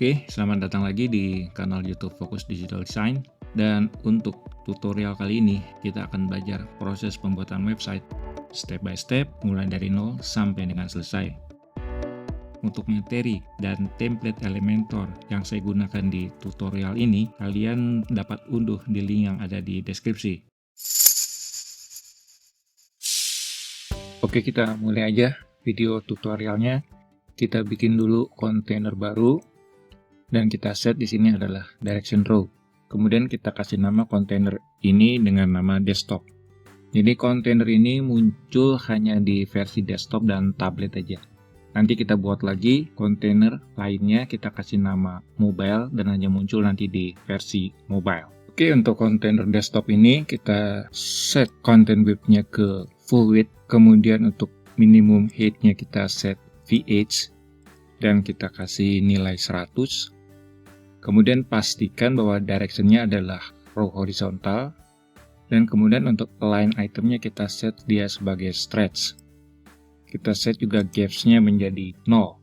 Oke, selamat datang lagi di kanal YouTube Fokus Digital Design. Dan untuk tutorial kali ini, kita akan belajar proses pembuatan website step by step, mulai dari nol sampai dengan selesai. Untuk materi dan template Elementor yang saya gunakan di tutorial ini, kalian dapat unduh di link yang ada di deskripsi. Oke, kita mulai aja video tutorialnya. Kita bikin dulu kontainer baru. Dan kita set di sini adalah direction row. Kemudian kita kasih nama kontainer ini dengan nama desktop. Jadi kontainer ini muncul hanya di versi desktop dan tablet aja. Nanti kita buat lagi kontainer lainnya, kita kasih nama mobile dan hanya muncul nanti di versi mobile. Oke, untuk kontainer desktop ini kita set content width-nya ke full width. Kemudian untuk minimum height-nya kita set VH dan kita kasih nilai 100. Kemudian pastikan bahwa direction-nya adalah row horizontal. Dan kemudian untuk align itemnya kita set dia sebagai stretch. Kita set juga gaps-nya menjadi 0.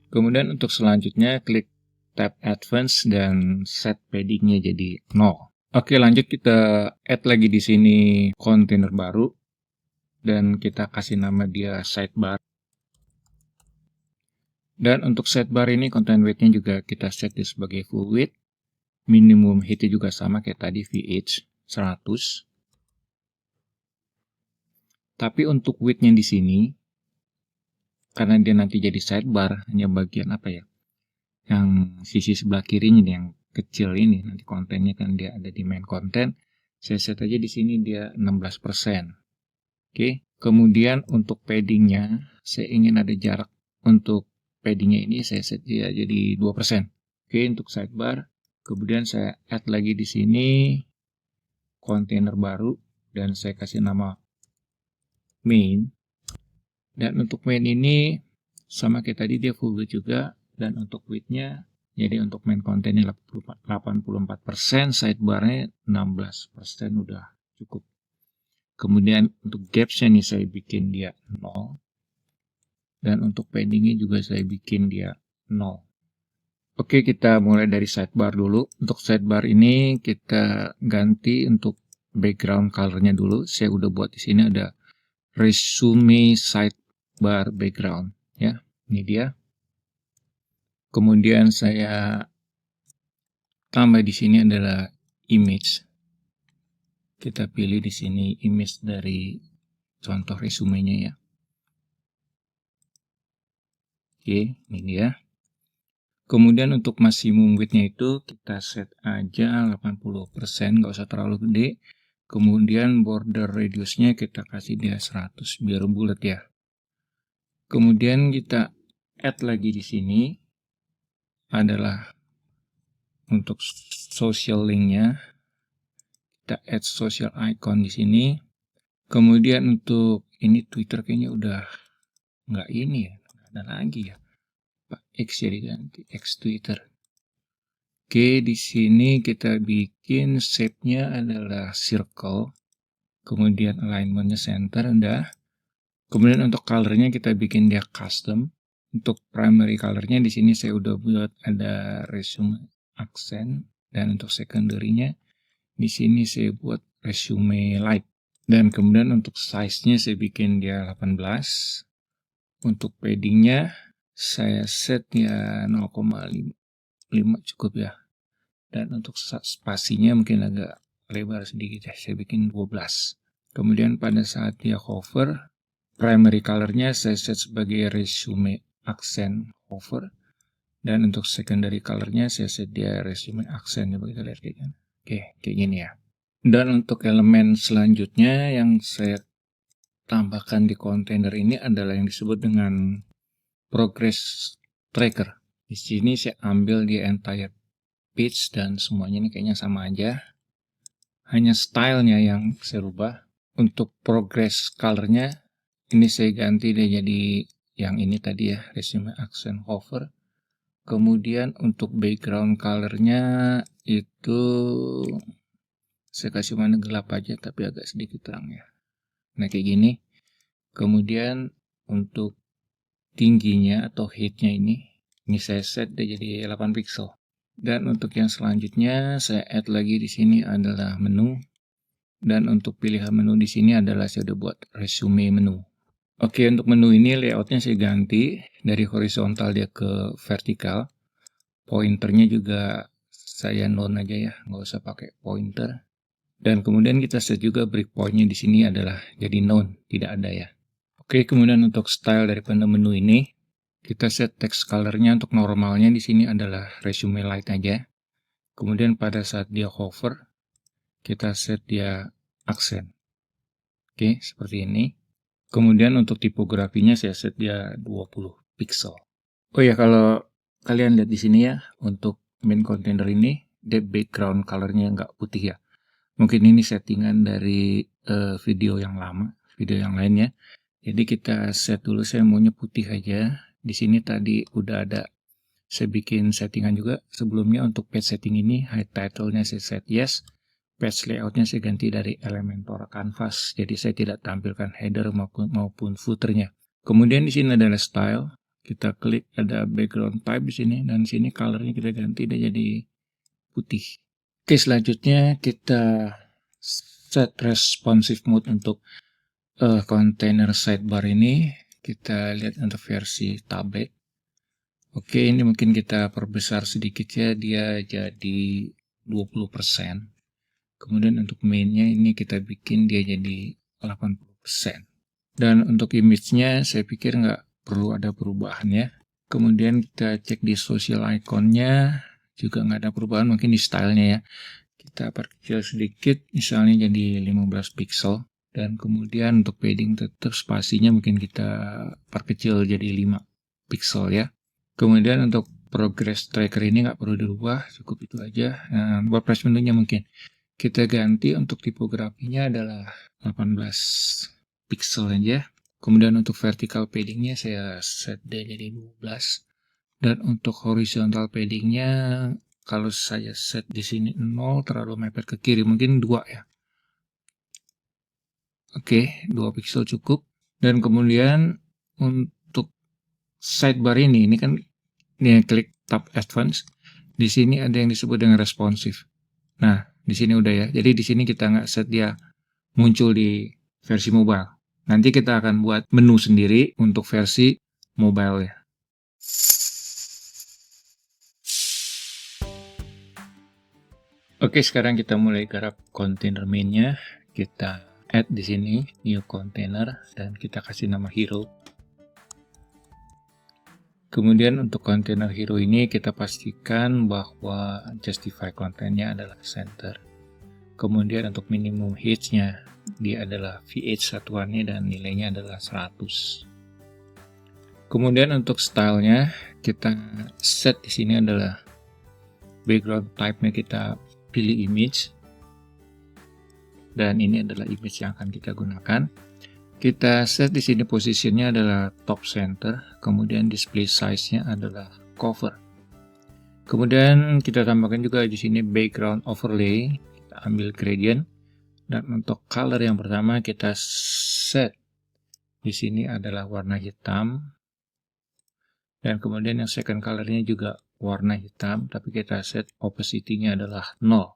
Kemudian untuk selanjutnya klik tab advance dan set padding-nya jadi 0. Oke, lanjut kita add lagi di sini kontainer baru. Dan kita kasih nama dia sidebar. Dan untuk sidebar ini content width-nya juga kita set sebagai full width. Minimum height-nya juga sama kayak tadi, VH 100. Tapi untuk width-nya di sini, karena dia nanti jadi sidebar, hanya bagian apa ya? Yang sisi sebelah kirinya nih, yang kecil ini, nanti kontennya kan dia ada di main content. Saya set aja di sini dia 16%. Oke, kemudian untuk padding-nya, saya ingin ada jarak untuk padding-nya ini saya set dia jadi 2%. Oke, untuk sidebar. Kemudian saya add lagi di sini kontainer baru dan saya kasih nama main. Dan untuk main ini sama kayak tadi dia full width juga, dan untuk width-nya jadi untuk main kontennya 84%, sidebar-nya 16% udah cukup. Kemudian untuk gaps-nya nih saya bikin dia 0. Dan untuk padding-nya juga saya bikin dia 0. Oke, kita mulai dari sidebar dulu. Untuk sidebar ini kita ganti untuk background color-nya dulu. Saya udah buat di sini ada resume sidebar background ya. Ini dia. Kemudian saya tambah di sini adalah image. Kita pilih di sini image dari contoh resumenya ya. Oke, ini dia. Kemudian untuk maximum width-nya itu kita set aja 80%, nggak usah terlalu gede. Kemudian border radius-nya kita kasih dia 100 biar bulat ya. Kemudian kita add lagi di sini adalah untuk social link-nya. Kita add social icon di sini. Kemudian untuk ini Twitter kayaknya udah nggak ini ya, nggak ada lagi ya. Pak X jadi ganti X Twitter. Oke, di sini kita bikin shape-nya adalah circle. Kemudian alignment-nya center udah. Kemudian untuk color-nya kita bikin dia custom. Untuk primary color-nya di sini saya udah buat ada resume accent, dan untuk secondary-nya di sini saya buat resume light. Dan kemudian untuk size-nya saya bikin dia 18. Untuk padding-nya saya set ya 0,5 cukup ya. Dan untuk spasinya mungkin agak lebar sedikit ya, saya bikin 12. Kemudian pada saat dia hover, primary color-nya saya set sebagai resume accent hover. Dan untuk secondary color-nya saya set dia resume accent, coba kita lihat kayak gini. Oke, kayak gini ya. Dan untuk elemen selanjutnya yang saya tambahkan di kontainer ini adalah yang disebut dengan progress tracker. Di sini saya ambil di entire page dan semuanya ini kayaknya sama aja. Hanya stylenya yang saya rubah. Untuk progress color-nya ini saya ganti dia jadi yang ini tadi ya, resume accent hover. Kemudian untuk background color-nya itu saya kasih warna gelap aja tapi agak sedikit terang ya. Nah kayak gini. Kemudian untuk tingginya atau height-nya ini Ini saya set dia jadi 8 pixel. Dan untuk yang selanjutnya saya add lagi di sini adalah menu. Dan untuk pilihan menu di sini adalah saya udah buat resume menu. Oke, untuk menu ini layoutnya saya ganti dari horizontal dia ke vertikal. Pointernya juga saya none aja ya, nggak usah pakai pointer. Dan kemudian kita set juga breakpointnya di sini adalah jadi none, tidak ada ya. Oke, kemudian untuk style daripada menu ini, kita set text colornya untuk normalnya di sini adalah resume light aja. Kemudian pada saat dia hover, kita set dia aksen. Oke, seperti ini. Kemudian untuk tipografinya saya set dia 20 pixel. Oh ya, kalau kalian lihat di sini ya, untuk main container ini, dia background colornya nggak putih ya. Mungkin ini settingan dari video yang lama, video yang lainnya. Jadi kita set dulu, saya maunya putih aja. Di sini tadi udah ada, saya bikin settingan juga sebelumnya untuk page setting ini. Hide title-nya saya set yes. Page layout-nya saya ganti dari Elementor Canvas. Jadi saya tidak tampilkan header maupun footer-nya. Kemudian di sini adalah style. Kita klik ada background type di sini, dan di sini color-nya kita ganti dia jadi putih. Oke, selanjutnya kita set responsive mode untuk container sidebar ini. Kita lihat untuk versi tablet. Oke, ini mungkin kita perbesar sedikit ya, dia jadi 20%. Kemudian untuk mainnya ini kita bikin dia jadi 80%. Dan untuk image-nya saya pikir nggak perlu ada perubahan ya. Kemudian kita cek di social icon-nya, juga nggak ada perubahan, mungkin di style-nya ya. Kita perkecil sedikit, misalnya jadi 15 pixel. Dan kemudian untuk padding tetap spasinya mungkin kita perkecil jadi 5 pixel ya. Kemudian untuk progress tracker ini nggak perlu dirubah, cukup itu aja. Nah, WordPress menunya mungkin kita ganti untuk tipografinya adalah 18 pixel aja. Kemudian untuk vertical paddingnya saya set dia jadi 12. Dan untuk horizontal paddingnya kalau saya set di sini 0 terlalu mepet ke kiri, mungkin 2 ya. Oke, 2 pixel cukup. Dan kemudian untuk sidebar ini kan ini klik tab advance. Di sini ada yang disebut dengan responsive. Nah, di sini udah ya. Jadi di sini kita nggak set dia muncul di versi mobile. Nanti kita akan buat menu sendiri untuk versi mobile ya. Oke, sekarang kita mulai garap container main-nya. Kita add di sini new container dan kita kasih nama hero. Kemudian untuk container hero ini kita pastikan bahwa justify kontennya adalah center. Kemudian untuk minimum height-nya dia adalah VH satuannya dan nilainya adalah 100. Kemudian untuk style-nya kita set di sini adalah background type-nya kita pilih image. Dan ini adalah image yang akan kita gunakan. Kita set di sini posisinya adalah top center, kemudian display size-nya adalah cover. Kemudian kita tambahkan juga di sini background overlay, kita ambil gradient, dan untuk color yang pertama kita set di sini adalah warna hitam, dan kemudian yang second colornya juga warna hitam, tapi kita set opacity-nya adalah 0.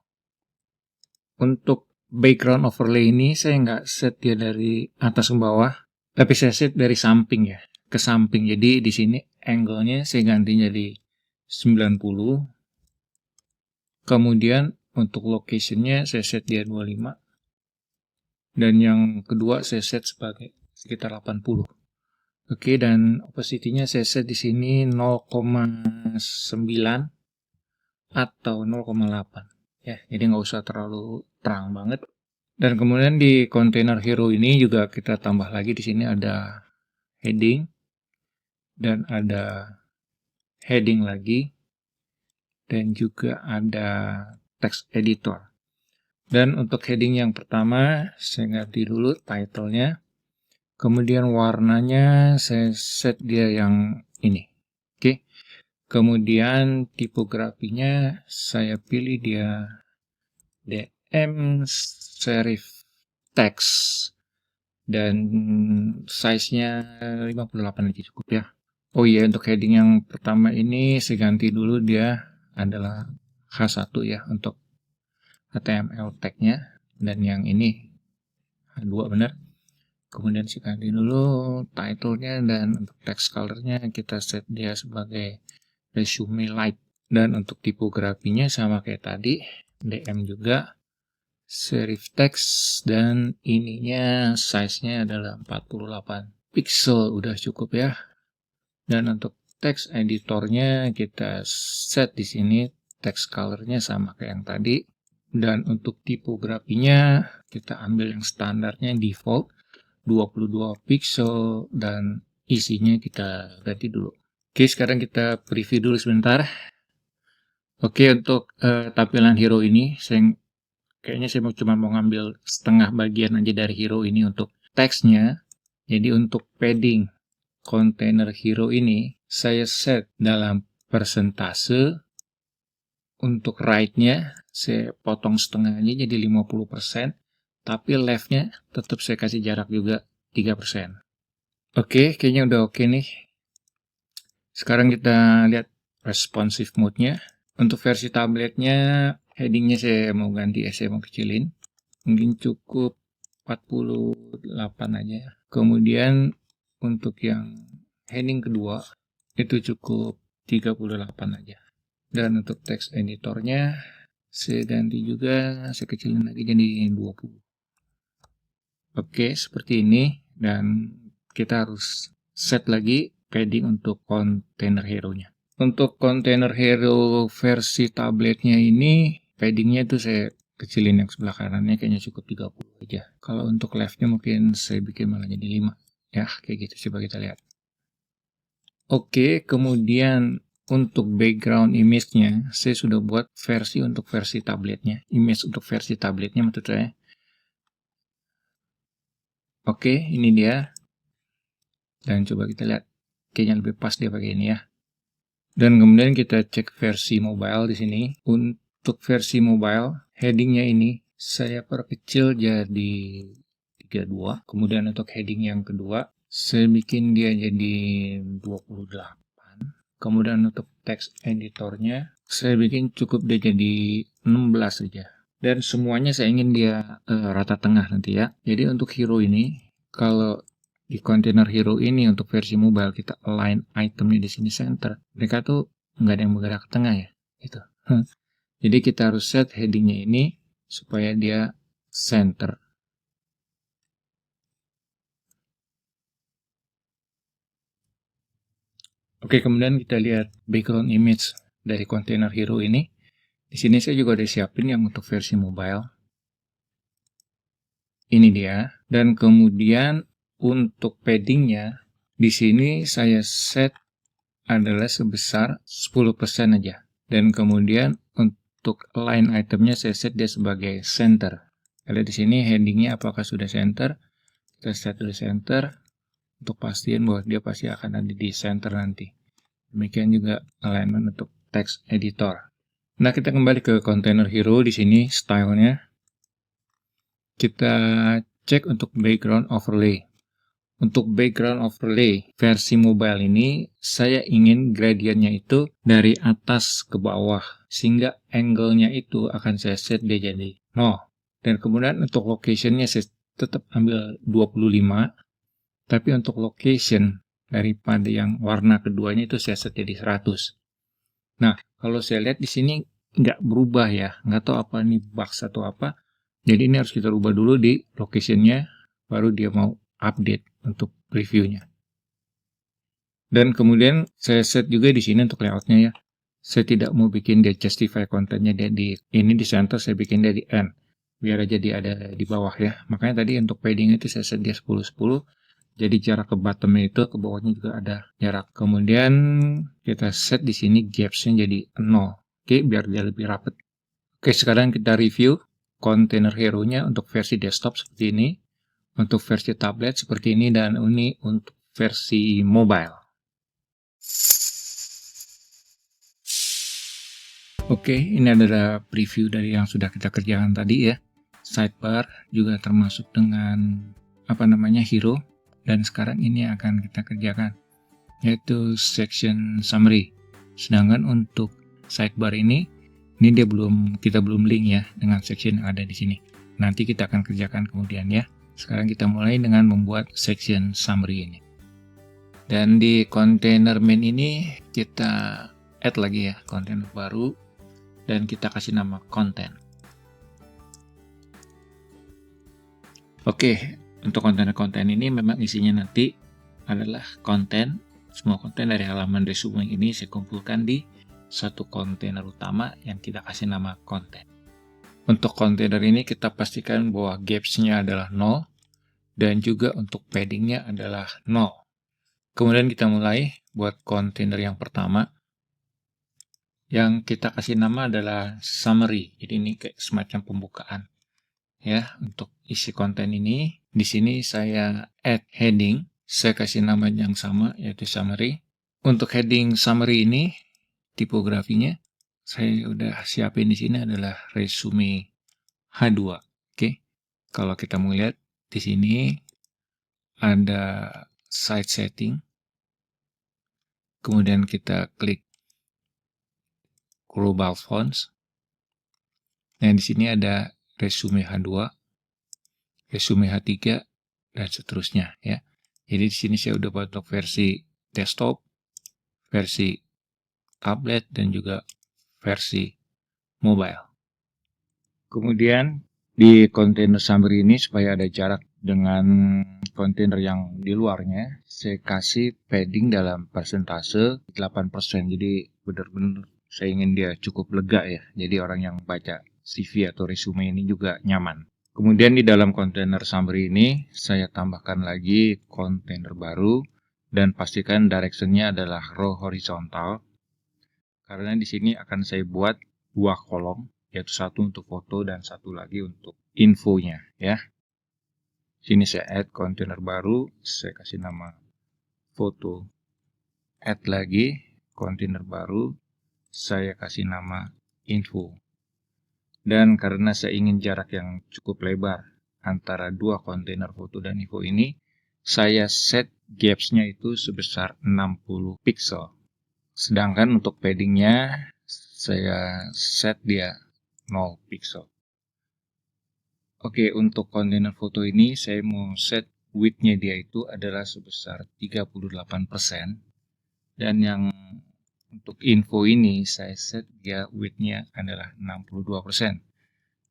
Untuk background overlay ini saya nggak set dia dari atas ke bawah, tapi saya set dari samping ya, ke samping. Jadi di sini angle-nya saya ganti jadi 90. Kemudian untuk location-nya saya set dia 25. Dan yang kedua saya set sebagai sekitar 80. Oke, dan opacity-nya saya set di sini 0,9 atau 0,8. Ya, jadi nggak usah terlalu terang banget. Dan kemudian di container hero ini juga kita tambah lagi di sini ada heading dan ada heading lagi dan juga ada text editor. Dan untuk heading yang pertama saya ganti dulu title-nya. Kemudian warnanya saya set dia yang ini. Oke. Kemudian tipografinya saya pilih dia DM serif text dan size-nya 58 aja cukup ya. Oh iya, untuk heading yang pertama ini saya ganti dulu, dia adalah H1 ya untuk HTML tag-nya, dan yang ini H2 benar. Kemudian saya ganti dulu title-nya, dan untuk text color-nya kita set dia sebagai resume light. Dan untuk tipografinya sama kayak tadi, DM juga, serif text, dan ininya size-nya adalah 48 pixel, udah cukup ya. Dan untuk text editornya kita set di sini text color-nya sama kayak yang tadi. Dan untuk tipografinya kita ambil yang standarnya default 22 pixel, dan isinya kita ganti dulu. Oke, sekarang kita preview dulu sebentar. Oke, untuk tampilan hero ini kayaknya saya cuma mau ngambil setengah bagian aja dari hero ini untuk teksnya. Jadi untuk padding kontainer hero ini saya set dalam persentase. Untuk right-nya saya potong setengah aja jadi 50%, tapi left-nya tetap saya kasih jarak juga 3%. Oke, kayaknya udah oke nih. Sekarang kita lihat responsive mode-nya. Untuk versi tabletnya, heading-nya saya mau ganti ya, saya mau kecilin. Mungkin cukup 48 aja. Kemudian untuk yang heading kedua, itu cukup 38 aja. Dan untuk text editornya, saya ganti juga, saya kecilin lagi jadi 20. Oke, seperti ini. Dan kita harus set lagi padding untuk container hero-nya. Untuk container hero versi tabletnya ini, paddingnya itu saya kecilin yang sebelah kanannya, kayaknya cukup 30 aja. Kalau untuk left-nya mungkin saya bikin malah jadi 5. Ya, kayak gitu. Coba kita lihat. Oke, kemudian untuk background image-nya, saya sudah buat versi untuk versi tabletnya. Image untuk versi tabletnya maksud saya. Oke, ini dia. Dan coba kita lihat. Kayaknya lebih pas dia pakai ini ya. Dan kemudian kita cek versi mobile di sini. Untuk versi mobile, headingnya ini saya perkecil jadi 32. Kemudian untuk heading yang kedua, saya bikin dia jadi 28. Kemudian untuk text editornya, saya bikin cukup dia jadi 16 saja. Dan semuanya saya ingin dia rata tengah nanti ya. Jadi untuk hero ini, kalau di container hero ini untuk versi mobile kita align itemnya di sini center, mereka tuh nggak ada yang bergerak ke tengah ya. Gitu. Jadi kita harus set headingnya ini supaya dia center. Oke, kemudian kita lihat background image dari container hero ini. Di sini saya juga udah siapin yang untuk versi mobile. Ini dia. Dan kemudian untuk paddingnya, di sini saya set adalah sebesar 10% aja. Dan kemudian untuk line itemnya saya set dia sebagai center. Lihat di sini headingnya apakah sudah center. Kita set dulu center. Untuk pastiin bahwa dia pasti akan ada di center nanti. Demikian juga alignment untuk text editor. Nah, kita kembali ke container hero di sini stylenya. Kita cek untuk background overlay. Untuk background overlay versi mobile ini saya ingin gradientnya itu dari atas ke bawah sehingga angle-nya itu akan saya set dia jadi 0. Dan kemudian untuk location-nya saya tetap ambil 25. Tapi untuk location daripada yang warna keduanya itu saya set jadi 100. Nah, kalau saya lihat di sini nggak berubah ya. Nggak tahu apa ini bugs atau apa. Jadi ini harus kita rubah dulu di location-nya, baru dia mau update untuk previewnya. Dan kemudian saya set juga di sini untuk layout-nya ya. Saya tidak mau bikin dia justify kontennya dia di ini di center, saya bikin dia di end. Biar aja dia ada di bawah ya. Makanya tadi untuk padding itu saya set dia 10-10. Jadi jarak ke bottomnya itu ke bawahnya juga ada jarak. Kemudian kita set di sini gaps-nya jadi 0. Oke, biar dia lebih rapet. Oke, sekarang kita review container hero-nya untuk versi desktop seperti ini, untuk versi tablet seperti ini, dan ini untuk versi mobile. Oke, ini adalah preview dari yang sudah kita kerjakan tadi ya. Sidebar juga termasuk dengan hero. Dan sekarang ini akan kita kerjakan. yaitu section summary. Sedangkan untuk sidebar ini kita belum link ya dengan section yang ada di sini. Nanti kita akan kerjakan kemudian ya. Sekarang kita mulai dengan membuat section summary ini. Dan di container main ini kita add lagi ya kontainer baru dan kita kasih nama content. Oke, untuk konten ini memang isinya nanti adalah konten. Semua konten dari halaman resume ini saya kumpulkan di satu kontainer utama yang kita kasih nama konten. Untuk kontainer ini kita pastikan bahwa gaps-nya adalah 0 dan juga untuk padding-nya adalah 0. Kemudian kita mulai buat kontainer yang pertama yang kita kasih nama adalah summary. Jadi ini kayak semacam pembukaan. Ya, untuk isi konten ini di sini saya add heading, saya kasih nama yang sama yaitu summary. Untuk heading summary ini tipografinya saya udah siapin di sini adalah resume H2. Oke. Kalau kita mau lihat di sini ada site setting. Kemudian kita klik global fonts. Nah, di sini ada resume H2, resume H3 dan seterusnya ya. Jadi di sini saya udah buat untuk versi desktop, versi tablet dan juga versi mobile. Kemudian di kontainer summary ini supaya ada jarak dengan kontainer yang di luarnya, saya kasih padding dalam persentase 8%. Jadi benar-benar saya ingin dia cukup lega ya. Jadi orang yang baca CV atau resume ini juga nyaman. Kemudian di dalam kontainer summary ini saya tambahkan lagi kontainer baru dan pastikan direction-nya adalah row horizontal. Karena di sini akan saya buat dua kolom, yaitu satu untuk foto dan satu lagi untuk infonya ya. Sini saya add kontainer baru, saya kasih nama foto. Add lagi kontainer baru, saya kasih nama info. Dan karena saya ingin jarak yang cukup lebar antara dua kontainer foto dan info ini, saya set gaps-nya itu sebesar 60 pixel. Sedangkan untuk padding-nya saya set dia 0 pixel. Oke, untuk kontainer foto ini saya mau set width-nya dia itu adalah sebesar 38%. Dan yang untuk info ini saya set dia width-nya adalah 62%.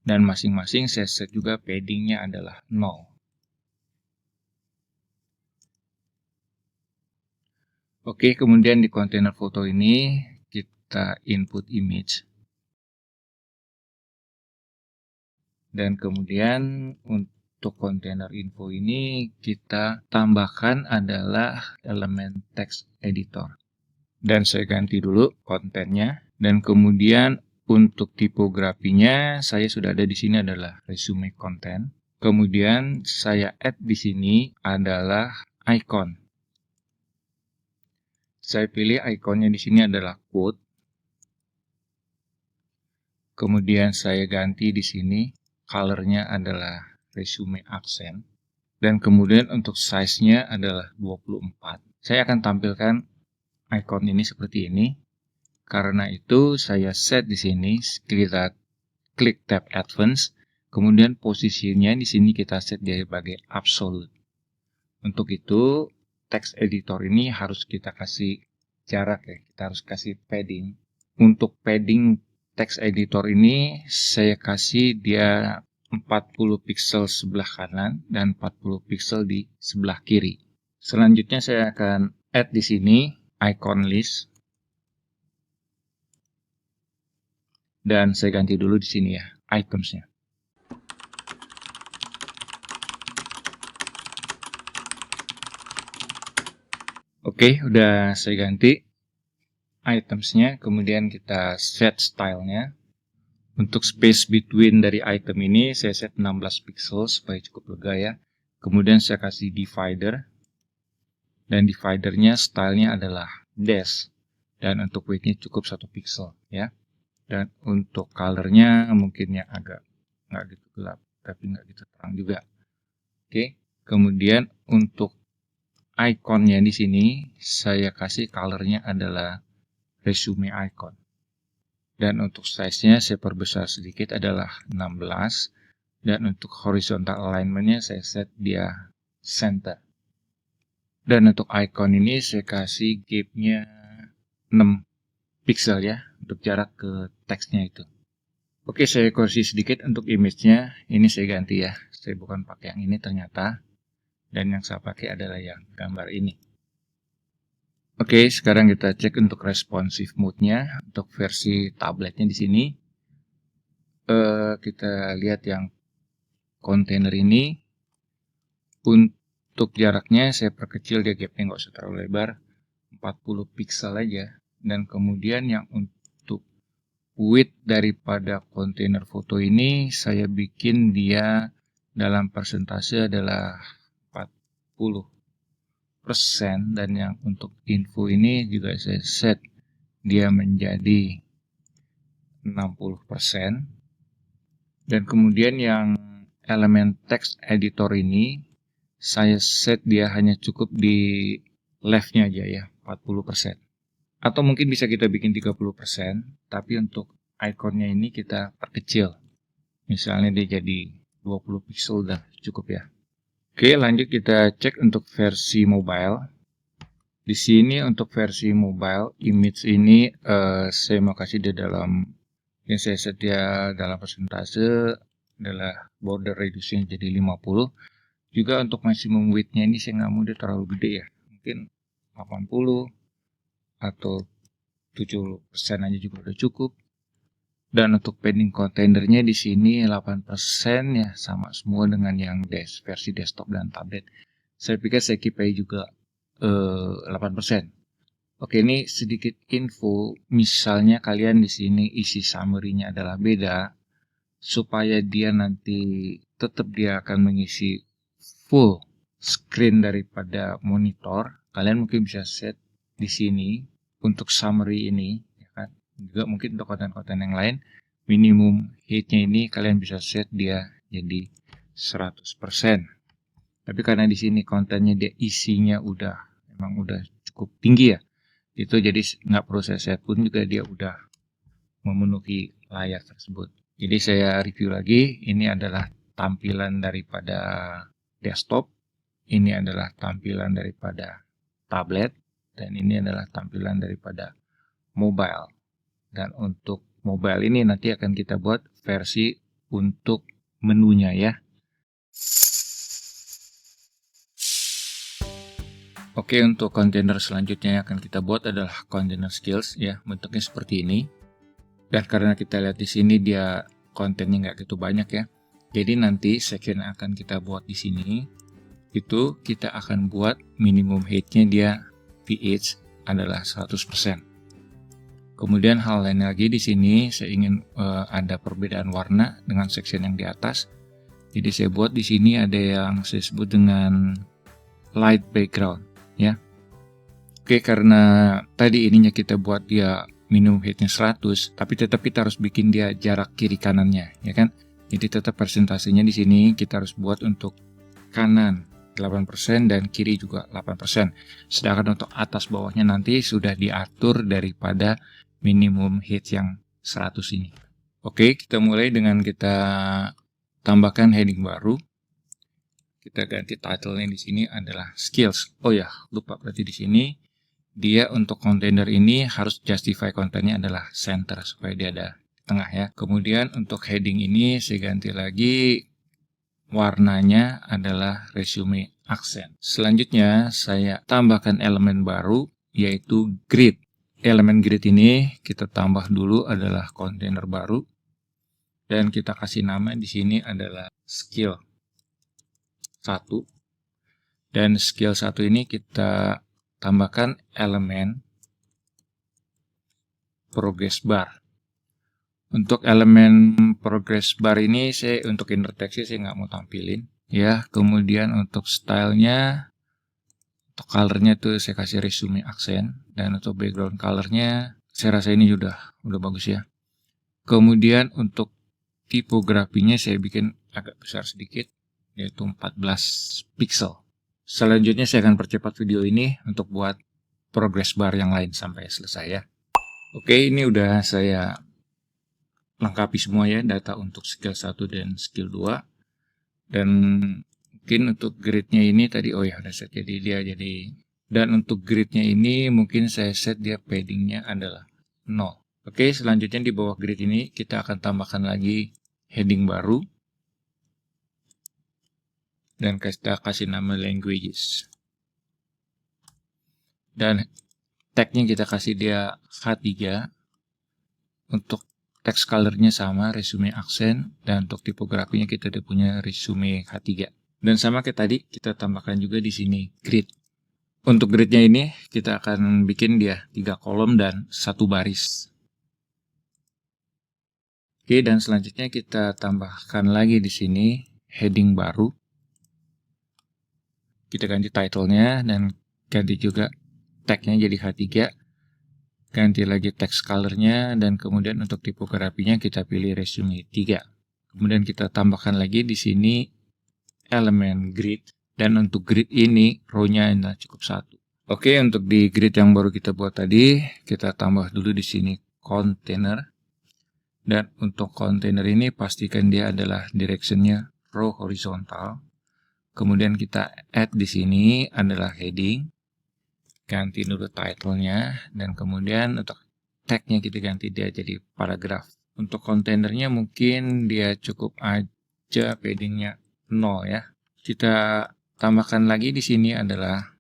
Dan masing-masing saya set juga padding-nya adalah 0. Oke, kemudian di kontainer foto ini kita input image. Dan kemudian untuk kontainer info ini kita tambahkan adalah elemen text editor. Dan saya ganti dulu kontennya. Dan kemudian untuk tipografinya saya sudah ada di sini adalah resume content. Kemudian saya add di sini adalah icon. Saya pilih ikonnya di sini adalah quote. Kemudian saya ganti di sini colornya adalah resume accent. Dan kemudian untuk size-nya adalah 24. Saya akan tampilkan icon ini seperti ini. Karena itu saya set di sini, kita klik tab advance, kemudian posisinya di sini kita set dia sebagai absolute. Untuk itu text editor ini harus kita kasih jarak ya, kita harus kasih padding. Untuk padding text editor ini saya kasih dia 40 pixel sebelah kanan dan 40 pixel di sebelah kiri. Selanjutnya saya akan add di sini icon list. Dan saya ganti dulu di sini ya, itemsnya. Oke, udah saya ganti itemsnya. Kemudian kita set stylenya. Untuk space between dari item ini saya set 16 pixel supaya cukup lega ya. Kemudian saya kasih divider. Dan dividernya stylenya adalah dash. Dan untuk width-nya cukup 1 pixel ya. Dan untuk colornya mungkin yang agak nggak gitu gelap, tapi nggak gitu terang juga. Oke, kemudian untuk ikonnya di sini saya kasih colornya adalah resume icon. Dan untuk size-nya saya perbesar sedikit adalah 16. Dan untuk horizontal alignment-nya saya set dia center. Dan untuk icon ini saya kasih gap-nya 6 pixel ya, untuk jarak ke teksnya itu. Oke, saya koreksi sedikit untuk image-nya. Ini saya ganti ya. Saya bukan pakai yang ini ternyata. Dan yang saya pakai adalah yang gambar ini. Oke, sekarang kita cek untuk responsive mode-nya. Untuk versi tabletnya di sini. Kita lihat yang kontainer ini. Untuk jaraknya saya perkecil, dia gapnya nggak usah terlalu lebar. 40 pixel aja. Dan kemudian yang untuk width daripada kontainer foto ini saya bikin dia dalam persentase adalah 40%, dan yang untuk info ini juga saya set dia menjadi 60%. Dan kemudian yang elemen text editor ini saya set dia hanya cukup di left-nya aja ya, 40%. Atau mungkin bisa kita bikin 30%, tapi untuk ikonnya ini kita perkecil. Misalnya dia jadi 20 pixel udah cukup ya. Oke, lanjut kita cek untuk versi mobile. Di sini untuk versi mobile, image ini saya mau kasih di dalam, yang saya set dia dalam persentase adalah border radiusnya jadi 50. Juga untuk maximum width-nya ini saya nggak mau dia terlalu gede ya. Mungkin 80 atau 70% aja juga udah cukup. Dan untuk padding kontainernya di sini 8% ya, sama semua dengan yang versi desktop dan tablet. Saya pikir saya keep aja juga 8%. Oke, ini sedikit info. Misalnya kalian di sini isi summary-nya adalah beda, supaya dia nanti tetap dia akan mengisi full screen daripada monitor. Kalian mungkin bisa set di sini untuk summary ini, ya kan? Juga mungkin untuk konten-konten yang lain, minimum height-nya ini kalian bisa set dia jadi 100%. Tapi karena di sini kontennya dia isinya memang udah cukup tinggi ya, itu jadi nggak perlu saya set pun juga dia udah memenuhi layar tersebut. Jadi saya review lagi, ini adalah tampilan daripada desktop, ini adalah tampilan daripada tablet, dan ini adalah tampilan daripada mobile. Dan untuk mobile ini nanti akan kita buat versi untuk menunya ya. Oke, untuk kontainer selanjutnya yang akan kita buat adalah container skills ya, bentuknya seperti ini. Dan karena kita lihat di sini dia kontennya nggak gitu banyak ya. Jadi nanti section yang akan kita buat di sini itu kita akan buat minimum height-nya dia VH adalah 100%. Kemudian hal lain lagi di sini saya ingin ada perbedaan warna dengan section yang di atas. Jadi saya buat di sini ada yang saya sebut dengan light background ya. Oke, karena tadi ininya kita buat dia minimum height-nya 100, tapi tetap kita harus bikin dia jarak kiri kanannya ya kan. Jadi tetap persentasenya di sini kita harus buat untuk kanan 8% dan kiri juga 8%. Sedangkan untuk atas bawahnya nanti sudah diatur daripada minimum height yang 100 ini. Oke, kita mulai dengan kita tambahkan heading baru. Kita ganti title-nya di sini adalah skills. Oh ya, lupa berarti di sini dia untuk kontainer ini harus justify kontennya adalah center supaya dia ada di tengah ya. Kemudian untuk heading ini saya ganti lagi warnanya adalah resume accent. Selanjutnya saya tambahkan elemen baru yaitu grid. Elemen grid ini kita tambah dulu adalah kontainer baru dan kita kasih nama di sini adalah skill 1. Dan skill 1 ini kita tambahkan elemen progress bar. Untuk elemen progress bar ini saya untuk inner text saya nggak mau tampilin ya. Kemudian untuk stylenya, untuk colornya tuh saya kasih resume accent, dan untuk background colornya saya rasa ini udah bagus ya. Kemudian untuk tipografinya saya bikin agak besar sedikit, yaitu 14 pixel Selanjutnya saya akan percepat video ini untuk buat progress bar yang lain sampai selesai ya. Oke, ini udah saya lengkapi semua ya, data untuk skill 1 dan skill 2. Dan mungkin untuk grid-nya ini tadi, oh ya udah set, jadi dia jadi. Dan untuk grid-nya ini mungkin saya set dia padding-nya adalah 0. Oke, selanjutnya di bawah grid ini kita akan tambahkan lagi heading baru. Dan kita kasih nama languages. Dan tag-nya kita kasih dia H3. Untuk text color-nya sama, resume aksen. Dan untuk tipografinya kita udah punya resume H3. Dan sama kayak tadi, kita tambahkan juga di sini grid. Untuk grid-nya ini, kita akan bikin dia 3 kolom dan 1 baris. Oke, dan selanjutnya kita tambahkan lagi di sini heading baru. Kita ganti title-nya dan ganti juga tag-nya jadi H3. Ganti lagi text color-nya dan kemudian untuk tipografinya kita pilih resume 3. Kemudian kita tambahkan lagi di sini elemen grid. Dan untuk grid ini row-nya cukup 1. Oke, untuk di grid yang baru kita buat tadi, kita tambah dulu di sini container. Dan untuk container ini pastikan dia adalah direction-nya row horizontal. Kemudian kita add di sini adalah heading. Ganti dulu title-nya. Dan kemudian untuk tag-nya kita ganti dia jadi paragraf. Untuk kontainernya mungkin dia cukup aja padding-nya 0 ya. Kita tambahkan lagi di sini adalah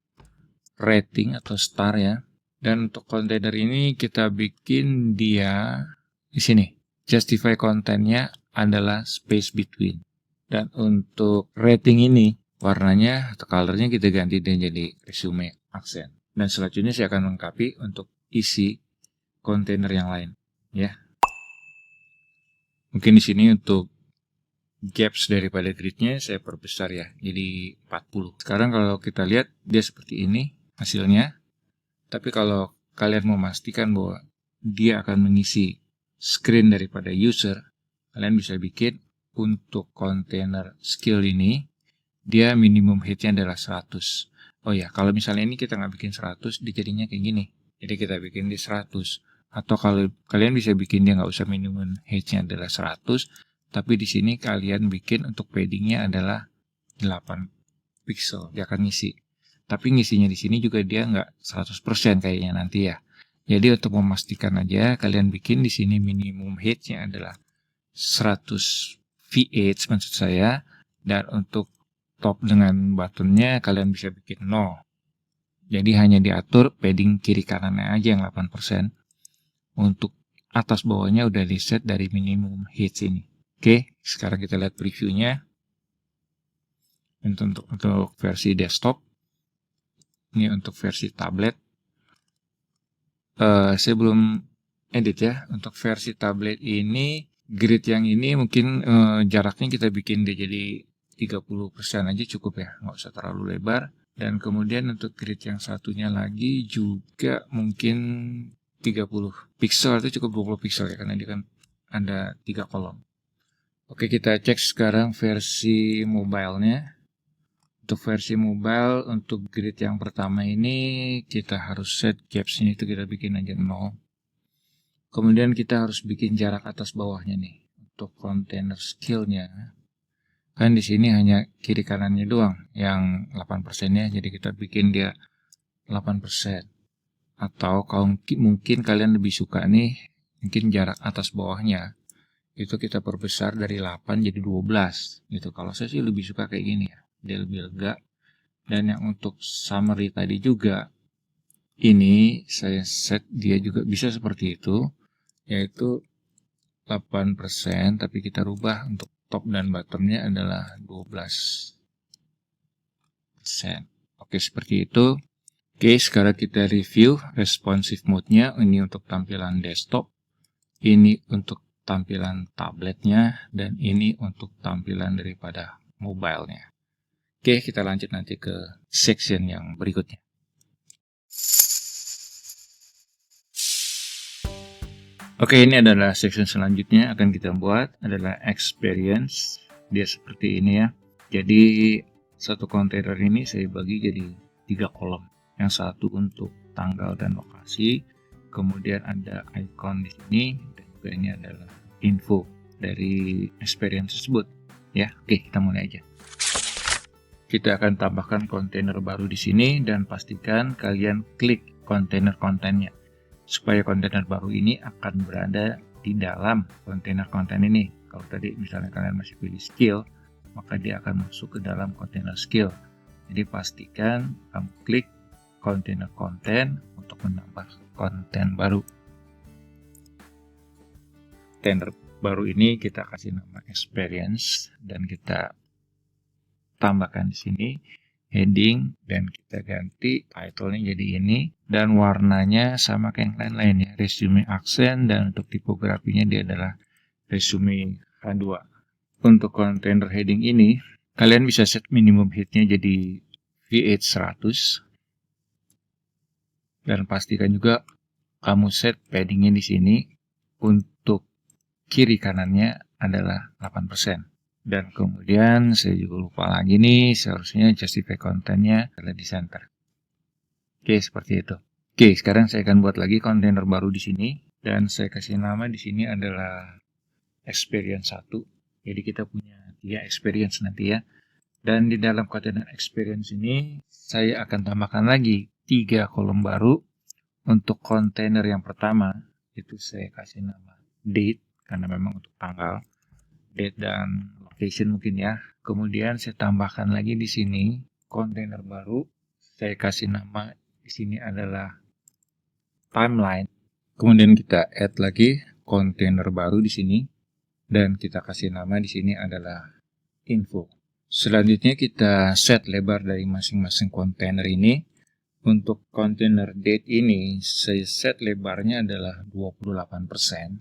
rating atau star ya. Dan untuk kontainer ini kita bikin dia di sini. Justify content-nya adalah space between. Dan untuk rating ini warnanya atau color-nya kita ganti dia jadi resume aksen. Dan selanjutnya saya akan melengkapi untuk isi kontainer yang lain ya. Mungkin di sini untuk gaps daripada gridnya saya perbesar ya, jadi 40. Sekarang kalau kita lihat dia seperti ini hasilnya. Tapi kalau kalian memastikan bahwa dia akan mengisi screen daripada user, kalian bisa bikin untuk kontainer skill ini dia minimum height-nya adalah 100. Oh ya, kalau misalnya ini kita nggak bikin 100, dia jadinya kayak gini. Jadi kita bikin di 100. Atau kalau kalian bisa bikin dia nggak usah minimum height-nya adalah 100, tapi di sini kalian bikin untuk padding-nya adalah 8 pixel, dia akan ngisi. Tapi ngisinya di sini juga dia nggak 100% kayaknya nanti ya. Jadi untuk memastikan aja, kalian bikin di sini minimum height-nya adalah 100 VH maksud saya. Dan untuk top dengan buttonnya kalian bisa bikin 0. Jadi hanya diatur padding kiri kanannya aja yang 8%. Untuk atas bawahnya udah di set dari minimum height ini. Oke, sekarang kita lihat previewnya. Untuk versi desktop. Ini untuk versi tablet. Saya belum edit ya. Untuk versi tablet ini, grid yang ini mungkin jaraknya kita bikin dia jadi 30% aja cukup ya. Nggak usah terlalu lebar. Dan kemudian untuk grid yang satunya lagi juga mungkin 30 pixel itu cukup 20 pixel ya. Karena dia kan ada 3 kolom. Oke, kita cek sekarang versi mobile-nya. Untuk versi mobile, untuk grid yang pertama ini kita harus set gaps ini itu kita bikin aja 0. Kemudian kita harus bikin jarak atas bawahnya nih. Untuk container skill-nya. Kan di sini hanya kiri kanannya doang yang 8%-nya, jadi kita bikin dia 8%. Atau kalau mungkin kalian lebih suka nih, mungkin jarak atas bawahnya itu kita perbesar dari 8 jadi 12 gitu. Kalau saya sih lebih suka kayak gini ya. Dia lebih lega. Dan yang untuk summary tadi juga ini saya set dia juga bisa seperti itu, yaitu 8% tapi kita rubah untuk top dan bottomnya adalah 12%. Oke, seperti itu. Oke, sekarang kita review responsive mode-nya. Ini untuk tampilan desktop, ini untuk tampilan tabletnya, dan ini untuk tampilan daripada mobile-nya. Oke, kita lanjut nanti ke section yang berikutnya. Oke, ini adalah section selanjutnya akan kita buat adalah experience. Dia seperti ini ya. Jadi satu kontainer ini saya bagi jadi 3 kolom. Yang satu untuk tanggal dan lokasi, kemudian ada icon di sini, dan juga ini adalah info dari experience tersebut. Ya, oke, kita mulai aja. Kita akan tambahkan kontainer baru di sini dan pastikan kalian klik kontainer kontennya supaya kontainer baru ini akan berada di dalam kontainer konten ini. Kalau tadi misalnya kalian masih pilih skill, maka dia akan masuk ke dalam kontainer skill. Jadi pastikan kamu klik kontainer konten untuk menambah konten baru. Kontainer baru ini kita kasih nama experience dan kita tambahkan di sini heading dan kita ganti title-nya jadi ini dan warnanya sama kayak yang lain-lain ya, resume aksen, dan untuk tipografinya dia adalah resume H2. Untuk kontainer heading ini kalian bisa set minimum height-nya jadi V8 100 dan pastikan juga kamu set padding-nya di sini untuk kiri kanannya adalah 8%. Dan kemudian saya juga lupa lagi nih, seharusnya justify kontennya adalah di center. Oke, seperti itu. Oke, sekarang saya akan buat lagi kontainer baru di sini dan saya kasih nama di sini adalah experience 1. Jadi kita punya 3 experience nanti ya. Dan di dalam kontainer experience ini saya akan tambahkan lagi 3 kolom baru. Untuk kontainer yang pertama itu saya kasih nama date karena memang untuk tanggal, date dan location mungkin ya. Kemudian saya tambahkan lagi di sini kontainer baru. Saya kasih nama di sini adalah timeline. Kemudian kita add lagi kontainer baru di sini dan kita kasih nama di sini adalah info. Selanjutnya kita set lebar dari masing-masing kontainer ini. Untuk kontainer date ini saya set lebarnya adalah 28%.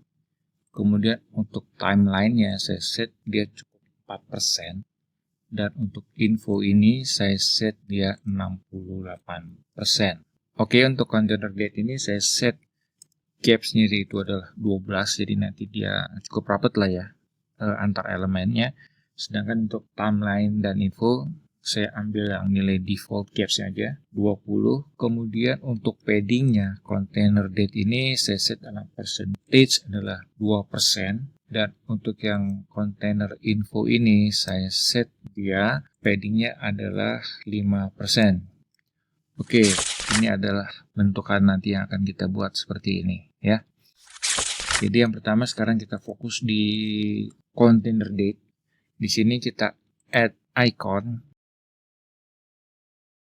Kemudian untuk timeline-nya saya set dia cukup 4%. Dan untuk info ini saya set dia 68%. Oke, untuk kontainer date ini saya set gaps-nya itu adalah 12. Jadi nanti dia cukup rapat lah ya antar elemennya. Sedangkan untuk timeline dan info saya ambil yang nilai default gaps aja 20. Kemudian untuk paddingnya container date ini saya set dalam percentage adalah 2%. Dan untuk yang container info ini saya set dia paddingnya adalah 5%. Oke, ini adalah bentukan nanti yang akan kita buat seperti ini ya. Jadi yang pertama sekarang kita fokus di container date. Di sini kita add icon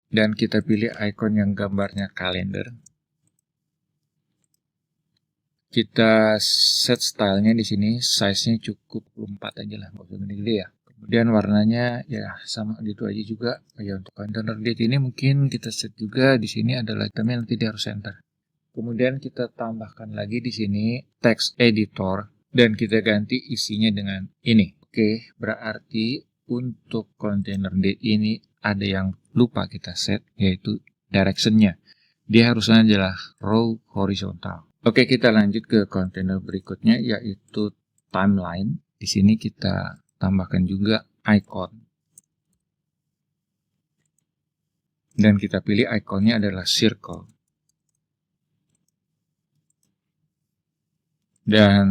dan kita pilih icon yang gambarnya kalender. Kita set stylenya di sini, size-nya cukup 24 aja lah, nggak usah gede-gede ya. Kemudian warnanya ya sama gitu aja juga. Ya untuk container date ini mungkin kita set juga di sini adalah itemnya nanti dia harus center. Kemudian kita tambahkan lagi di sini text editor dan kita ganti isinya dengan ini. Oke, berarti untuk container date ini ada yang lupa kita set, yaitu direction-nya. Dia harusnya adalah row horizontal. Oke, kita lanjut ke kontainer berikutnya, yaitu timeline. Di sini kita tambahkan juga icon. Dan kita pilih iconnya adalah circle. Dan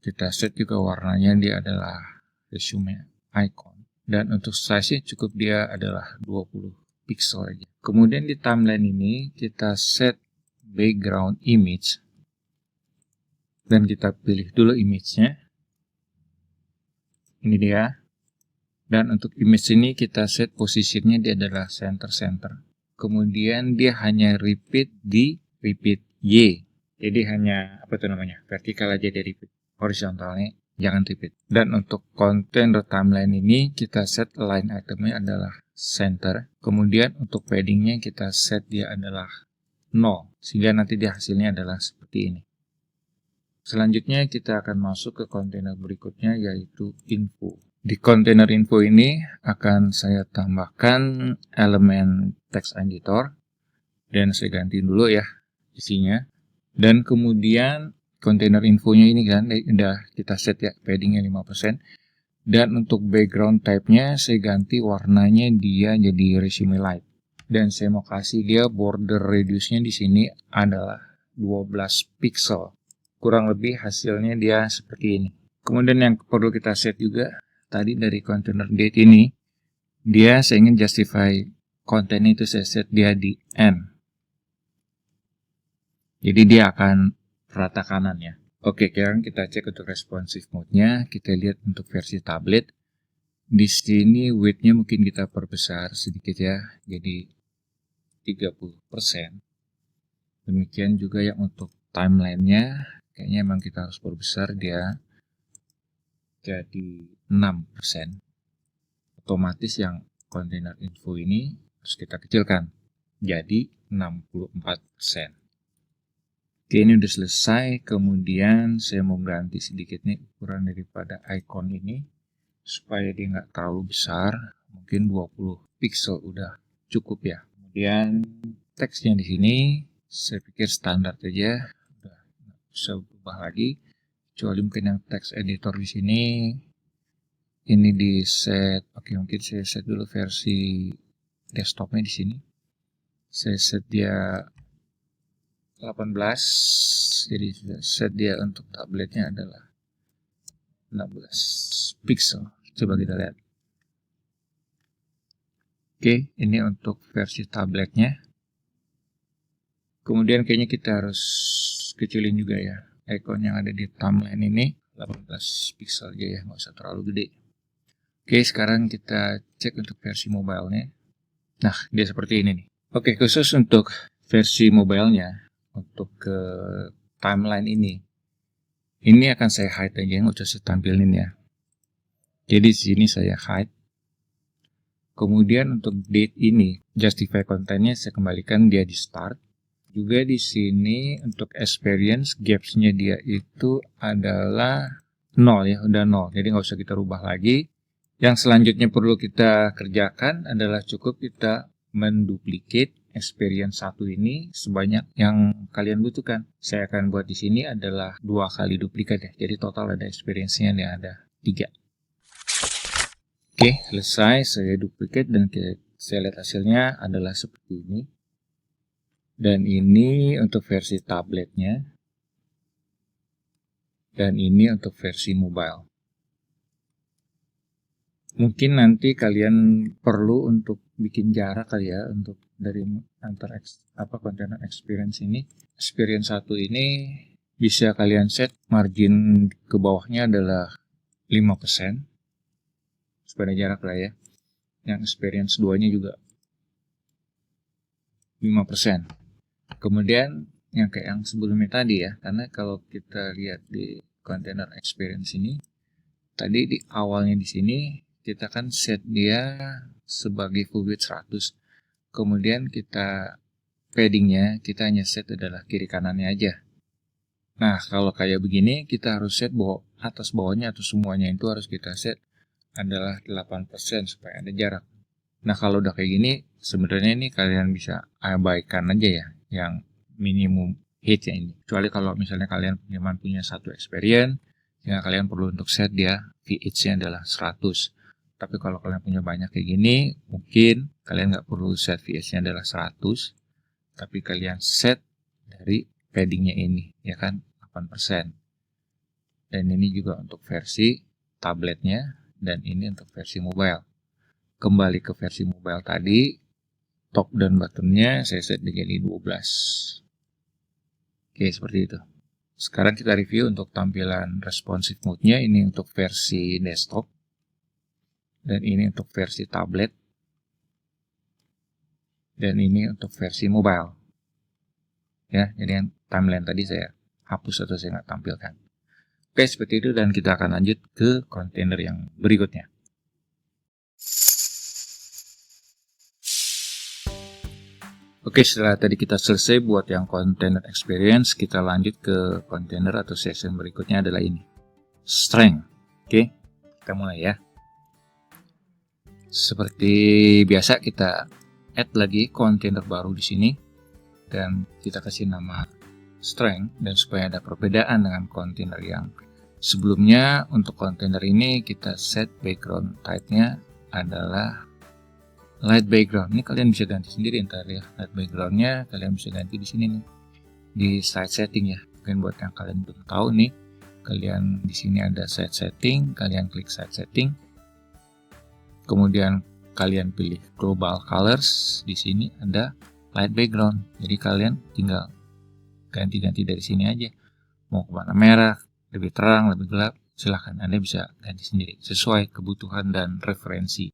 kita set juga warnanya dia adalah resume icon. Dan untuk size-nya cukup dia adalah 20 pixel aja. Kemudian di timeline ini kita set background image. Dan kita pilih dulu image-nya. Ini dia. Dan untuk image ini kita set posisinya dia adalah center-center. Kemudian dia hanya repeat di repeat Y. Jadi hanya apa itu namanya? Vertikal aja dia repeat. Horizontalnya jangan repeat. Dan untuk container timeline ini kita set align itemnya adalah center. Kemudian untuk paddingnya kita set dia adalah 0. Sehingga nanti dia hasilnya adalah seperti ini. Selanjutnya kita akan masuk ke kontainer berikutnya yaitu info. Di kontainer info ini akan saya tambahkan elemen text editor dan saya ganti dulu ya isinya. Dan kemudian kontainer infonya ini kan udah kita set ya paddingnya 5%. Dan untuk background type-nya saya ganti warnanya dia jadi resume light. Dan saya mau kasih dia border radius-nya di sini adalah 12 pixel. Kurang lebih hasilnya dia seperti ini. Kemudian yang perlu kita set juga tadi dari container date ini, saya ingin justify konten itu saya set dia di N. Jadi dia akan rata kanan ya. Oke, sekarang kita cek untuk responsive mode-nya. Kita lihat untuk versi tablet. Di sini width-nya mungkin kita perbesar sedikit ya, jadi 30%. Demikian juga yang untuk timeline-nya, kayaknya emang kita harus perbesar dia jadi 6%. Otomatis yang container info ini harus kita kecilkan, jadi 64%. Oke, ini udah selesai. Kemudian saya mau ganti sedikit nih ukuran daripada icon ini supaya dia nggak terlalu besar. Mungkin 20 pixel udah cukup ya. Kemudian teksnya di sini saya pikir standar aja, udah nggak bisa berubah lagi. Kecuali mungkin yang text editor di sini ini di set. Oke, mungkin saya set dulu versi desktopnya di sini. Saya set dia 18, jadi set dia untuk tabletnya adalah 16 pixel. Coba kita lihat. Oke, ini untuk versi tabletnya. Kemudian kayaknya kita harus kecilin juga ya icon yang ada di timeline ini, 18 pixel aja ya, nggak usah terlalu gede. Oke, sekarang kita cek untuk versi mobile-nya. Nah, dia seperti ini nih. Oke, khusus untuk versi mobile-nya, untuk ke timeline ini akan saya hide aja, nggak usah saya tampilin ya. Jadi di sini saya hide. Kemudian untuk date ini, justify kontennya saya kembalikan dia di start. Juga di sini untuk experience gaps-nya dia itu adalah 0 ya, udah 0. Jadi nggak usah kita rubah lagi. Yang selanjutnya perlu kita kerjakan adalah cukup kita menduplicate experience 1 ini sebanyak yang kalian butuhkan. Saya akan buat di sini adalah 2 kali duplikat ya. Jadi total ada experience-nya yang ada 3. Oke, selesai. Saya duplicate dan saya lihat hasilnya adalah seperti ini. Dan ini untuk versi tabletnya. Dan ini untuk versi mobile. Mungkin nanti kalian perlu untuk bikin jarak kali ya untuk dari antar container experience ini. Experience 1 ini bisa kalian set margin ke bawahnya adalah 5%. Supaya jarak lah ya. Yang experience 2-nya juga 5%. Kemudian yang kayak yang sebelumnya tadi ya, karena kalau kita lihat di container experience ini, tadi di awalnya di sini kita kan set dia sebagai full width 100. Kemudian kita paddingnya kita hanya set adalah kiri kanannya aja. Nah, kalau kayak begini kita harus set atas bawahnya atau semuanya itu harus kita set adalah 8% supaya ada jarak. Nah, kalau udah kayak gini sebenarnya ini kalian bisa abaikan aja ya yang minimum height ya ini. Kecuali kalau misalnya kalian punya satu experience, ya kalian perlu untuk set dia VH-nya adalah 100. Tapi kalau kalian punya banyak kayak gini, mungkin kalian nggak perlu set VH-nya adalah 100, tapi kalian set dari paddingnya ini, ya kan, 8%. Dan ini juga untuk versi tabletnya, dan ini untuk versi mobile. Kembali ke versi mobile tadi, top dan bottomnya saya set jadi 12. Oke, seperti itu. Sekarang kita review untuk tampilan responsive mode-nya. Ini untuk versi desktop. Dan ini untuk versi tablet. Dan ini untuk versi mobile. Ya, jadi yang timeline tadi saya hapus atau saya nggak tampilkan. Oke, seperti itu dan kita akan lanjut ke kontainer yang berikutnya. Oke, setelah tadi kita selesai buat yang container experience, kita lanjut ke kontainer atau section berikutnya adalah ini. Strength. Oke, kita mulai ya. Seperti biasa kita add lagi kontainer baru di sini dan kita kasih nama strength dan supaya ada perbedaan dengan kontainer yang Sebelumnya untuk kontainer ini kita set background type-nya adalah light background. Ini kalian bisa ganti sendiri ntar ya. Light background-nya kalian bisa ganti di sini nih, di side setting ya. Mungkin buat yang kalian belum tahu nih, kalian di sini ada side setting, kalian klik side setting. Kemudian kalian pilih global colors, di sini ada light background. Jadi kalian tinggal ganti-ganti dari sini aja. Mau ke warna merah, lebih terang, lebih gelap, silahkan Anda bisa ganti sendiri sesuai kebutuhan dan referensi.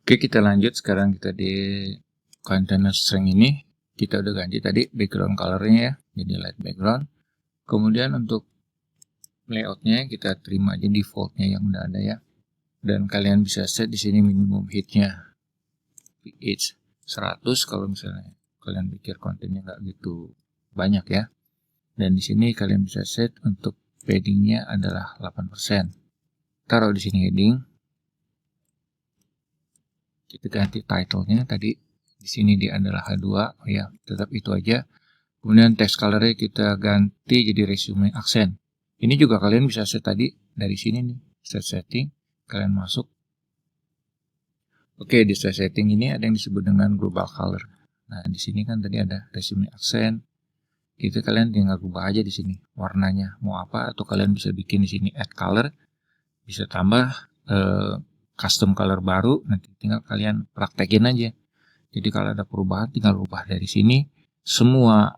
Oke, kita lanjut. Sekarang kita di container string ini kita udah ganti tadi background colornya ya, jadi light background. Kemudian untuk layoutnya kita terima aja defaultnya yang udah ada ya, dan kalian bisa set di sini minimum hitnya pH 100 kalau misalnya kalian pikir kontennya nggak gitu banyak ya. Dan di sini kalian bisa set untuk paddingnya adalah 8%. Taruh di sini heading. Kita ganti title-nya tadi. Di sini dia adalah H2. Oh ya, tetap itu aja. Kemudian text color-nya kita ganti jadi resume aksen. Ini juga kalian bisa set tadi dari sini nih. Set setting. Kalian masuk. Oke, di set setting ini ada yang disebut dengan global color. Nah, di sini kan tadi ada resume aksen. Itu kalian tinggal ubah aja di sini warnanya mau apa, atau kalian bisa bikin di sini add color, bisa tambah custom color baru, nanti tinggal kalian praktekin aja. Jadi kalau ada perubahan tinggal ubah dari sini. Semua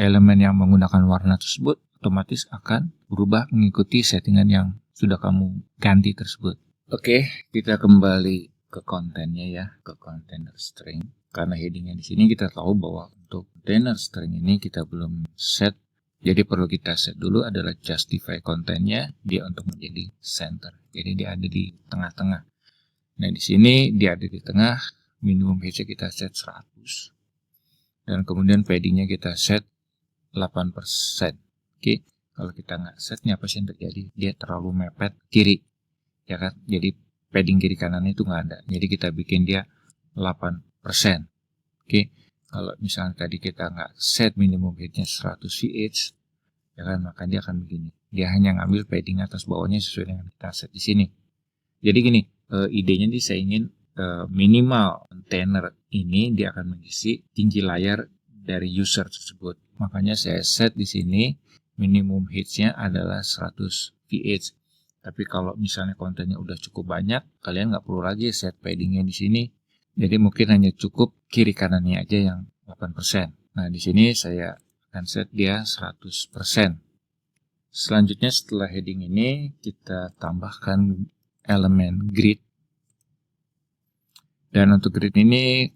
elemen yang menggunakan warna tersebut otomatis akan berubah mengikuti settingan yang sudah kamu ganti tersebut. Oke, kita kembali ke kontennya ya, ke container string. Karena headingnya di sini kita tahu bahwa untuk container string ini kita belum set, jadi perlu kita set dulu adalah justify kontennya dia untuk menjadi center. Jadi dia ada di tengah-tengah. Nah di sini dia ada di tengah, minimum height kita set 100, dan kemudian paddingnya kita set 8%. Oke, kalau kita nggak setnya apa sih yang terjadi? Dia terlalu mepet kiri, ya kan? Jadi padding kiri kanan itu nggak ada. Jadi kita bikin dia 8%. Oke, kalau misalnya tadi kita nggak set minimum heightnya 100 VH, ya kan, maka dia akan begini. Dia hanya ngambil padding atas bawahnya sesuai dengan kita set di sini. Jadi gini, idenya nih saya ingin minimal container ini dia akan mengisi tinggi layar dari user tersebut. Makanya saya set di sini minimum heightnya adalah 100 VH. Tapi kalau misalnya kontennya udah cukup banyak, kalian nggak perlu lagi set paddingnya di sini. Jadi mungkin hanya cukup kiri kanannya aja yang 8%. Nah, di sini saya akan set dia 100%. Selanjutnya setelah heading ini kita tambahkan elemen grid. Dan untuk grid ini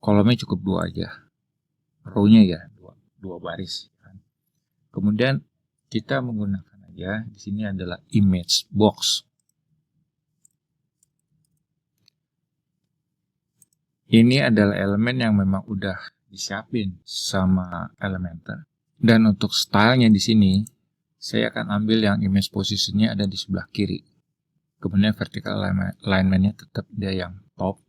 kolomnya cukup 2 aja. Row-nya ya 2 baris. Kemudian kita menggunakan aja di sini adalah image box. Ini adalah elemen yang memang udah disiapin sama Elementor. Dan untuk stylenya di sini, saya akan ambil yang image positionnya ada di sebelah kiri. Kemudian vertical alignment-nya tetap dia yang top.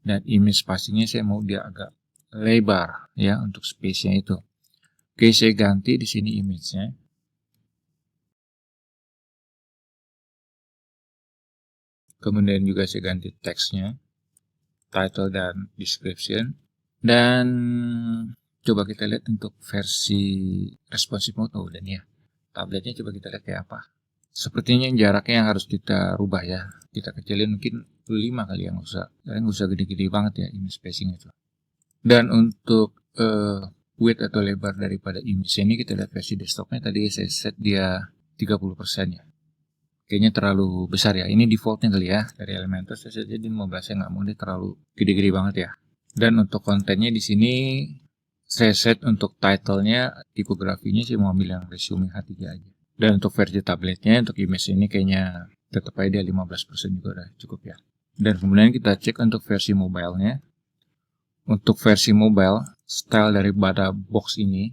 Dan image spacing-nya saya mau dia agak lebar ya untuk space-nya itu. Oke, saya ganti di sini image-nya. Kemudian juga saya ganti teksnya, title dan description. Dan coba kita lihat untuk versi responsive mode. Oh, dan ya, tabletnya coba kita lihat kayak apa. Sepertinya jaraknya yang harus kita rubah ya. Kita kecilin mungkin 5 kali yang usah. Nggak usah gede-gede banget ya image spacing itu. Dan untuk width atau lebar daripada image ini kita lihat versi desktopnya tadi saya set dia 30% ya. Kayaknya terlalu besar ya. Ini defaultnya kali ya. Dari Elementor saya set jadi 15, saya nggak mau dia terlalu gede-gede banget ya. Dan untuk kontennya di sini saya set untuk title-nya, tipografinya saya mau ambil yang resume H3 aja. Dan untuk versi tabletnya, untuk image ini kayaknya tetap aja dia 15% juga udah cukup ya. Dan kemudian kita cek untuk versi mobile-nya. Untuk versi mobile, style daripada box ini,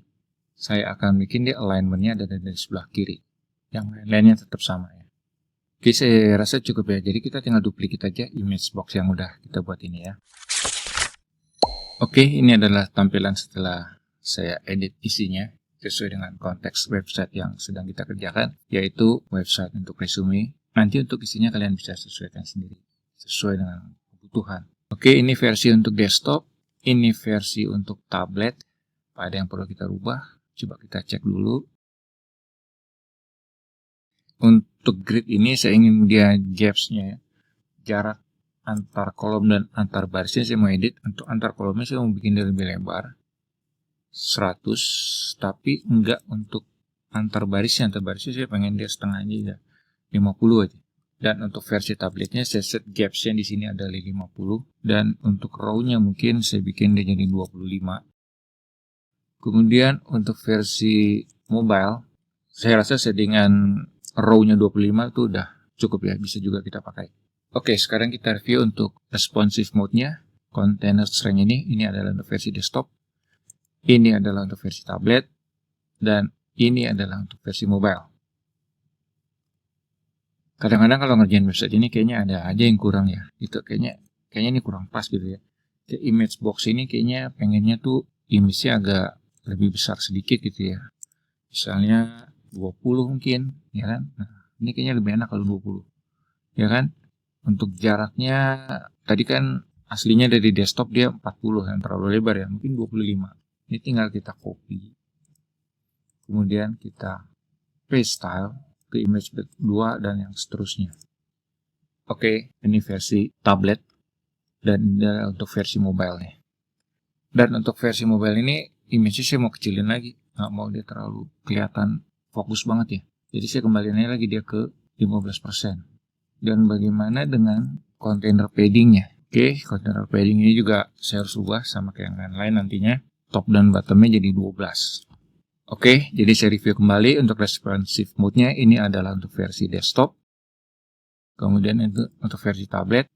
saya akan bikin dia alignment-nya ada di sebelah kiri. Yang lainnya tetap sama ya. Oke, saya rasa cukup ya. Jadi kita tinggal duplicate aja image box yang udah kita buat ini ya. Oke, ini adalah tampilan setelah saya edit isinya. sesuai dengan konteks website yang sedang kita kerjakan, yaitu website untuk resume. Nanti untuk isinya kalian bisa sesuaikan sendiri, sesuai dengan kebutuhan. Oke, ini versi untuk desktop, ini versi untuk tablet. Ada yang perlu kita rubah, coba kita cek dulu. Untuk grid ini saya ingin dia gapsnya, jarak antar kolom dan antar barisnya saya mau edit. Untuk antar kolomnya saya mau bikin dia lebih lebar, 100, tapi enggak untuk antar barisnya saya pengen dia setengahnya, 50 aja. Dan untuk versi tabletnya saya set gapsnya di sini adalah 50, dan untuk row-nya mungkin saya bikin dia jadi 25. Kemudian untuk versi mobile, saya rasa settingan row-nya 25 itu udah cukup ya, bisa juga kita pakai. Oke, sekarang kita review untuk responsive mode-nya. Container strength ini adalah untuk versi desktop, ini adalah untuk versi tablet, dan ini adalah untuk versi mobile. Kadang-kadang kalau ngerjain website ini kayaknya ada aja yang kurang ya. Itu kayaknya ini kurang pas gitu ya. Kayak image box ini kayaknya pengennya tuh image-nya agak lebih besar sedikit gitu ya. Misalnya 20 mungkin, ya kan? Nah, ini kayaknya lebih enak kalau 20. Ya kan? Untuk jaraknya tadi kan aslinya dari desktop dia 40 yang terlalu lebar ya, mungkin 25. Ini tinggal kita copy. Kemudian kita paste style ke image 2 dan yang seterusnya. Oke, ini versi tablet dan ini untuk versi mobile nih. Dan untuk versi mobile ini image-nya saya mau kecilin lagi, nggak mau dia terlalu kelihatan fokus banget ya. Jadi saya kembaliin lagi dia ke 15%. Dan bagaimana dengan container paddingnya? Oke, container padding ini juga saya harus ubah sama kayak yang lain nantinya. Top dan bottomnya jadi 12. Oke, jadi saya review kembali untuk responsive mode-nya. Ini adalah untuk versi desktop. Kemudian itu untuk versi tablet.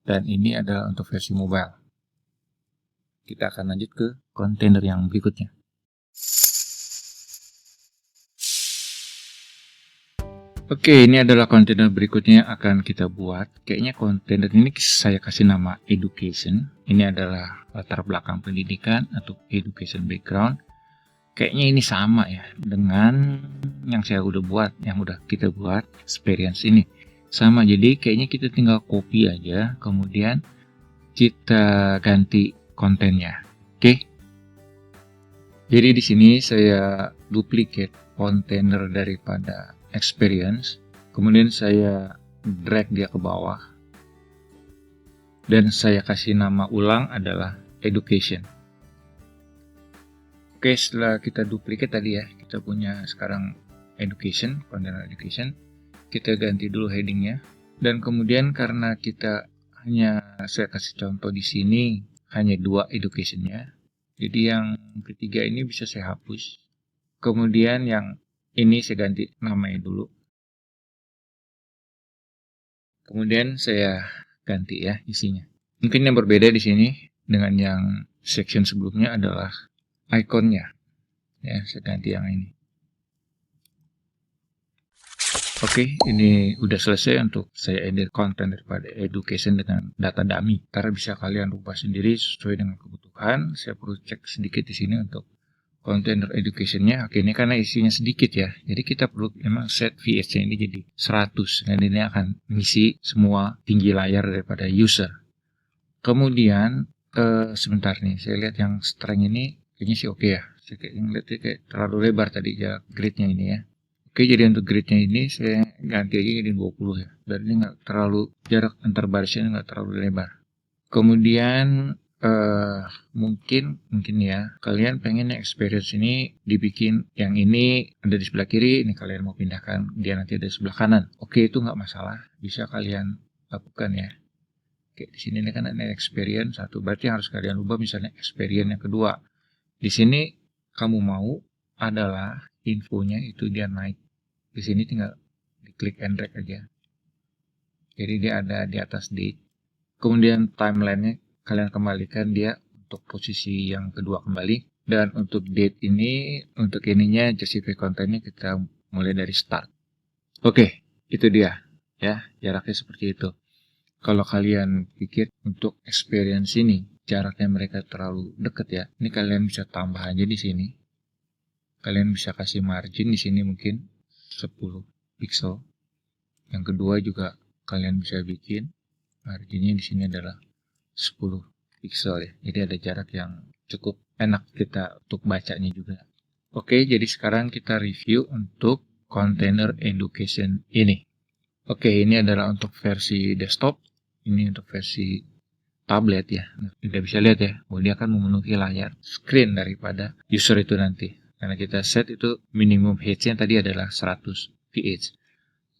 Dan ini adalah untuk versi mobile. Kita akan lanjut ke kontainer yang berikutnya. Oke, ini adalah kontainer berikutnya yang akan kita buat. Kayaknya kontainer ini saya kasih nama education. Ini adalah latar belakang pendidikan atau education background. Kayaknya ini sama ya dengan yang saya udah buat, yang udah kita buat experience ini. Sama, jadi kayaknya kita tinggal copy aja, kemudian kita ganti kontennya. Oke. Jadi di sini saya duplicate kontainer daripada experience, kemudian saya drag dia ke bawah dan saya kasih nama ulang adalah education. Oke, setelah kita duplicate tadi ya, kita punya sekarang education, container education, kita ganti dulu headingnya, dan kemudian karena kita saya kasih contoh di sini hanya 2 educationnya, jadi yang ketiga ini bisa saya hapus. Kemudian yang ini saya ganti namanya dulu. Kemudian saya ganti ya isinya. Mungkin yang berbeda di sini dengan yang section sebelumnya adalah ikonnya. Ya, saya ganti yang ini. Oke, ini udah selesai untuk saya edit konten daripada education dengan data dummy. Karena bisa kalian rubah sendiri sesuai dengan kebutuhan. Saya perlu cek sedikit di sini untuk container education-nya. Oke, ini karena isinya sedikit ya, jadi kita perlu memang set VS-nya ini jadi 100, dan ini akan mengisi semua tinggi layar daripada user. Kemudian sebentar nih, saya lihat yang strength ini kayaknya sih oke ya. Saya lihatnya kayak terlalu lebar tadi jarak grid-nya ini ya. Oke, jadi untuk grid-nya ini saya ganti aja jadi 20 ya, dan ini nggak terlalu, jarak antar barisnya nggak terlalu lebar. Kemudian mungkin ya kalian pengen experience ini dibikin yang ini ada di sebelah kiri, ini kalian mau pindahkan dia nanti ada di sebelah kanan. Oke, itu nggak masalah, bisa kalian lakukan ya. Oke, di sini ini kan ada experience satu, berarti yang harus kalian ubah misalnya experience yang kedua. Di sini kamu mau adalah infonya itu dia naik. Di sini tinggal diklik and drag aja. Jadi dia ada di atas date. Kemudian timeline-nya kalian kembalikan dia untuk posisi yang kedua kembali, dan untuk date ini, untuk ininya justify kontennya kita mulai dari start. Oke, itu dia ya, jaraknya seperti itu. Kalau kalian pikir untuk experience ini jaraknya mereka terlalu dekat ya, ini kalian bisa tambah aja di sini. Kalian bisa kasih margin di sini mungkin 10 pixel. Yang kedua juga kalian bisa bikin marginnya di sini adalah 10 pixel ya. Jadi ada jarak yang cukup enak kita untuk bacanya juga. Oke, jadi sekarang kita review untuk container education ini. Oke, ini adalah untuk versi desktop. Ini untuk versi tablet ya. Tidak bisa lihat ya, bahwa dia akan memenuhi layar screen daripada user itu nanti. Karena kita set itu minimum height-nya tadi adalah 100 Vh.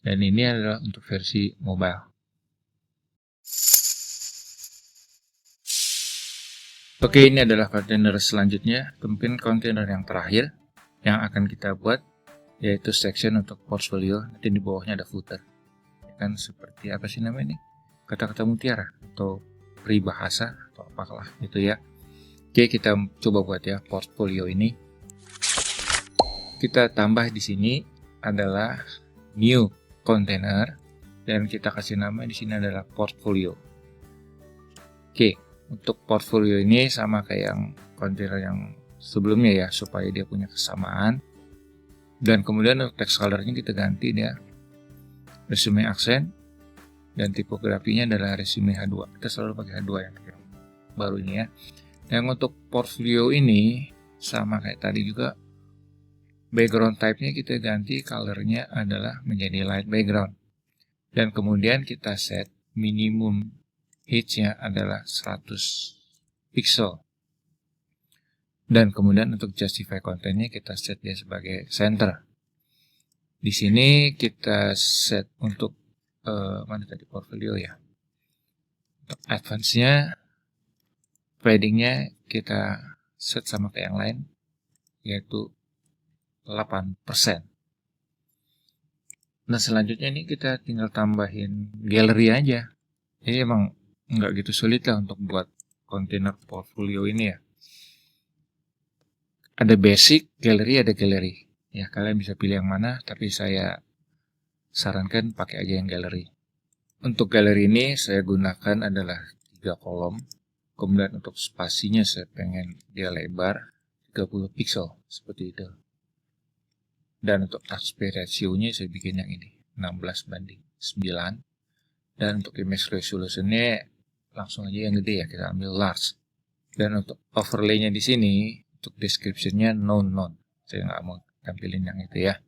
Dan ini adalah untuk versi mobile. Oke, ini adalah kontainer selanjutnya, mungkin kontainer yang terakhir yang akan kita buat, yaitu section untuk portfolio. Nanti di bawahnya ada footer. Kan seperti apa sih namanya ini? Kata-kata mutiara atau peribahasa atau apalah gitu ya. Oke, kita coba buat ya portfolio ini. Kita tambah di sini adalah new container dan kita kasih nama di sini adalah portfolio. Oke, untuk portfolio ini sama kayak yang container yang sebelumnya ya, supaya dia punya kesamaan. Dan kemudian untuk text colornya kita ganti dia resume accent dan tipografinya adalah resume H2. Kita selalu pakai H2 yang baru ini ya. Yang untuk portfolio ini sama kayak tadi juga, background type-nya kita ganti colornya adalah menjadi light background. Dan kemudian kita set minimum height-nya adalah 100 pixel. Dan kemudian untuk justify kontennya kita set dia sebagai center. Di sini kita set untuk mana tadi portfolio ya. Untuk advance-nya, padding-nya kita set sama kayak yang lain, yaitu 8%. Nah selanjutnya ini kita tinggal tambahin gallery aja. Jadi emang nggak gitu sulit lah untuk buat kontainer portfolio ini ya. Ada basic, gallery, ada gallery. Ya, kalian bisa pilih yang mana, tapi saya sarankan pakai aja yang gallery. Untuk gallery ini saya gunakan adalah 3 kolom. Kemudian untuk spasinya saya pengen dia lebar 30 pixel, seperti itu. Dan untuk aspect ratio-nya saya bikin yang ini, 16:9. Dan untuk image resolution-nya langsung aja yang gede ya, kita ambil large. Dan untuk overlay-nya di sini, untuk description-nya none. Saya nggak mau tampilin yang itu ya.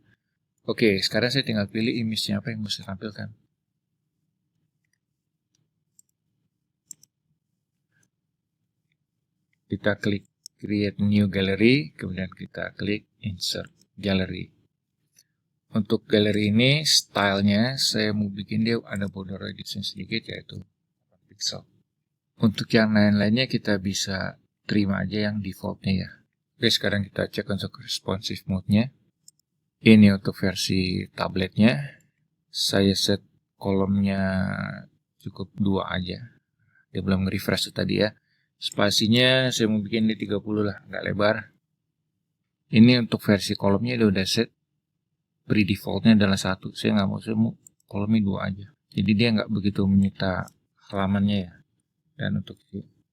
Oke, sekarang saya tinggal pilih image-nya apa yang mesti tampilkan. Kita klik create new gallery, kemudian kita klik insert gallery. Untuk gallery ini stylenya saya mau bikin dia ada border radius sedikit, yaitu 8 pixel. Untuk yang lain-lainnya kita bisa terima aja yang defaultnya ya. Oke, sekarang kita cek untuk responsive mode-nya. Ini untuk versi tabletnya. Saya set kolomnya cukup 2 aja. Dia belum nge-refresh tadi ya. Spasinya saya mau bikin di 30 lah, nggak lebar. Ini untuk versi kolomnya udah set. Pre-defaultnya adalah 1. Saya mau kolomnya 2 aja. Jadi dia nggak begitu menyita halamannya ya. Dan untuk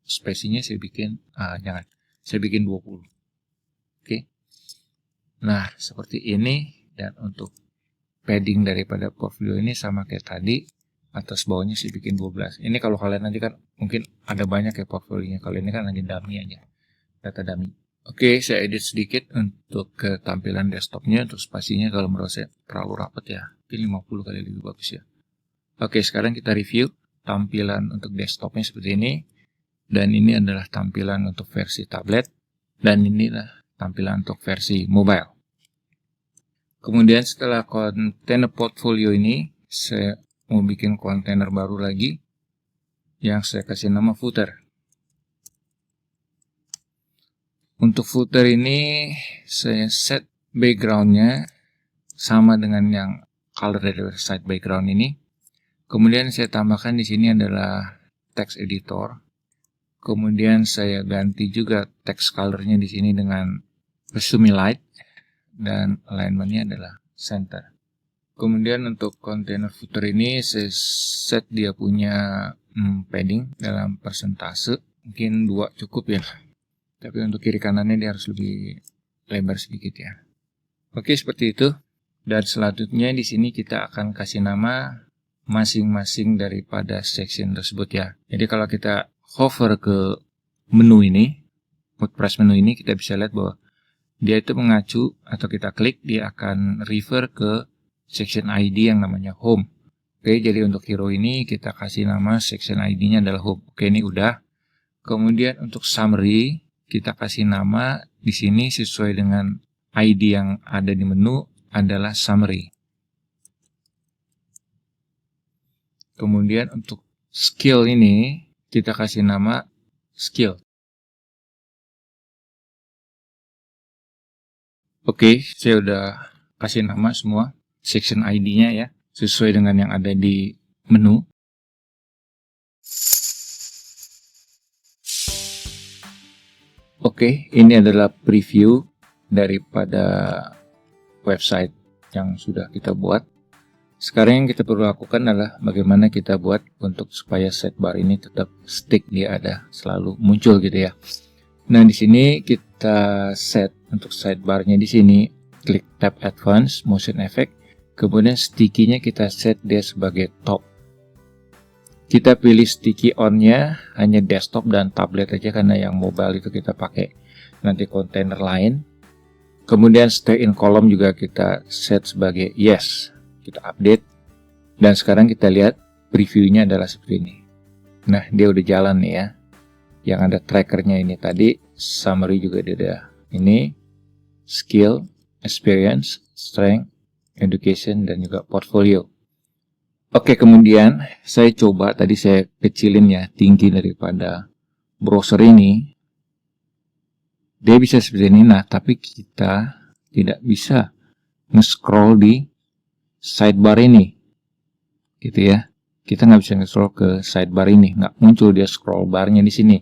spasinya saya bikin, saya bikin 20. Oke. Nah, seperti ini. Dan untuk padding daripada portfolio ini sama kayak tadi. Atas bawahnya saya bikin 12. Ini kalau kalian nanti kan mungkin ada banyak ya portfolionya. Kalau ini kan hanya dummy aja. Data dummy. Oke, saya edit sedikit untuk ketampilan desktopnya. Untuk spasinya kalau menurut saya terlalu rapat ya. Mungkin 50 kali lebih bagus ya. Oke, sekarang kita review tampilan untuk desktopnya seperti ini. Dan ini adalah tampilan untuk versi tablet. Dan inilah tampilan untuk versi mobile. Kemudian setelah kontainer portfolio ini, saya mau bikin kontainer baru lagi yang saya kasih nama footer. Untuk footer ini saya set backgroundnya sama dengan yang color dari website background ini. Kemudian saya tambahkan di sini adalah text editor. Kemudian saya ganti juga text colornya di sini dengan resume light dan alignmentnya adalah center. Kemudian untuk container footer ini saya set dia punya padding dalam persentase, mungkin 2 cukup ya. Tapi untuk kiri kanannya dia harus lebih lebar sedikit ya. Oke, seperti itu. Dan selanjutnya di sini kita akan kasih nama masing-masing daripada section tersebut ya. Jadi kalau kita hover ke menu ini, WordPress menu ini, kita bisa lihat bahwa dia itu mengacu atau kita klik, dia akan refer ke section ID yang namanya home. Oke, jadi untuk hero ini kita kasih nama section ID-nya adalah home. Oke, ini udah. Kemudian untuk summary, kita kasih nama di sini sesuai dengan ID yang ada di menu adalah summary. Kemudian untuk skill ini kita kasih nama skill. Oke, saya udah kasih nama semua section ID-nya ya, sesuai dengan yang ada di menu. Oke, ini adalah preview daripada website yang sudah kita buat. Sekarang yang kita perlu lakukan adalah bagaimana kita buat untuk supaya sidebar ini tetap stick, dia ada selalu muncul gitu ya. Nah, di sini kita set untuk sidebarnya di sini, klik tab Advanced Motion Effect, kemudian sticky-nya kita set dia sebagai top. Kita pilih sticky on-nya hanya desktop dan tablet aja karena yang mobile itu kita pakai nanti kontainer lain. Kemudian stay in column juga kita set sebagai yes. Kita update. Dan sekarang kita lihat previewnya adalah seperti ini. Nah, dia udah jalan nih ya. Yang ada trackernya ini tadi, summary juga dia ada. Ini skill, experience, strength, education, dan juga portfolio. Oke, kemudian saya coba, tadi saya kecilin ya tinggi daripada browser ini. Dia bisa seperti ini, nah tapi kita tidak bisa nge-scroll di sidebar ini. Gitu ya. Kita nggak bisa nge-scroll ke sidebar ini, nggak muncul dia scroll barnya di sini.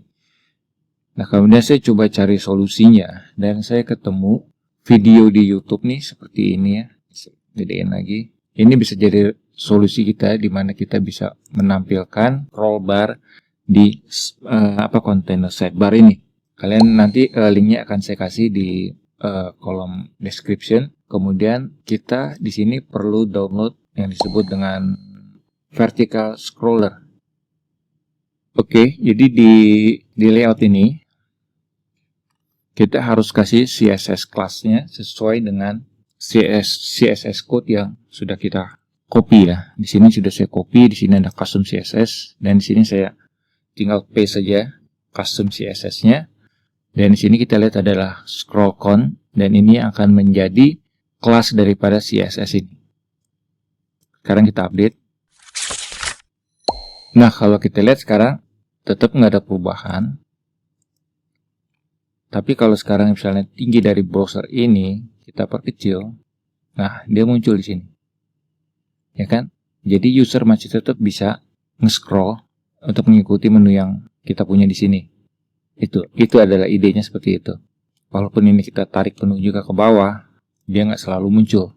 Nah, kemudian saya coba cari solusinya, dan saya ketemu video di YouTube nih seperti ini ya. Gedein lagi. Ini bisa jadi solusi kita di mana kita bisa menampilkan scroll bar di kontainer sidebar ini. Kalian nanti linknya akan saya kasih di kolom description. Kemudian kita di sini perlu download yang disebut dengan vertical scroller. Oke, jadi di layout ini kita harus kasih CSS class-nya sesuai dengan CSS code yang sudah kita copy ya. Di sini sudah saya copy, di sini ada custom CSS, dan di sini saya tinggal paste saja custom CSS-nya. Dan di sini kita lihat adalah scroll count, dan ini akan menjadi kelas daripada CSS ini. Sekarang kita update. Nah, kalau kita lihat sekarang tetap nggak ada perubahan. Tapi kalau sekarang misalnya tinggi dari browser ini, kita perkecil, nah dia muncul di sini. Ya kan? Jadi user masih tetap bisa nge-scroll untuk mengikuti menu yang kita punya di sini. Itu adalah idenya seperti itu. Walaupun ini kita tarik penuh juga ke bawah, dia nggak selalu muncul.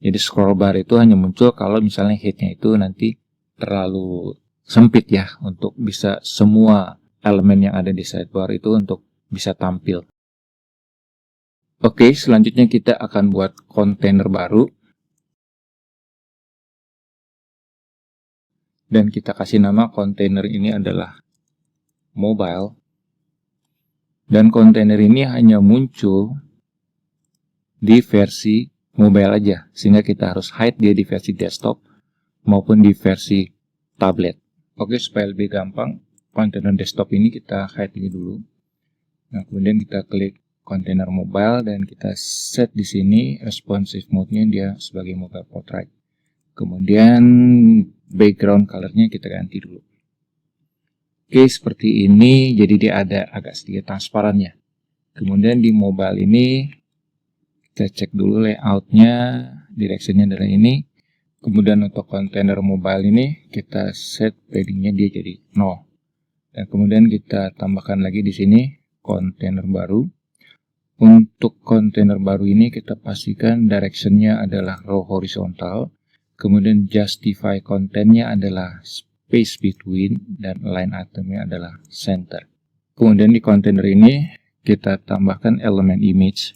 Jadi scroll bar itu hanya muncul kalau misalnya headnya itu nanti terlalu sempit ya, untuk bisa semua elemen yang ada di sidebar itu untuk bisa tampil. Oke, selanjutnya kita akan buat kontainer baru. Dan kita kasih nama kontainer ini adalah mobile. Dan kontainer ini hanya muncul di versi mobile aja, sehingga kita harus hide dia di versi desktop maupun di versi tablet. Oke, supaya lebih gampang, kontainer desktop ini kita hide ini dulu. Nah, kemudian kita klik kontainer mobile dan kita set di sini responsive mode-nya dia sebagai mobile portrait. Kemudian background color-nya kita ganti dulu. Oke, seperti ini, jadi dia ada agak sedikit transparannya. Kemudian di mobile ini kita cek dulu layout-nya, direction-nya adalah ini. Kemudian untuk kontainer mobile ini kita set padding-nya dia jadi 0. Dan kemudian kita tambahkan lagi di sini kontainer baru. Untuk kontainer baru ini kita pastikan direction-nya adalah row horizontal. Kemudian justify content-nya adalah space between, dan line item-nya adalah center. Kemudian di kontainer ini kita tambahkan elemen image.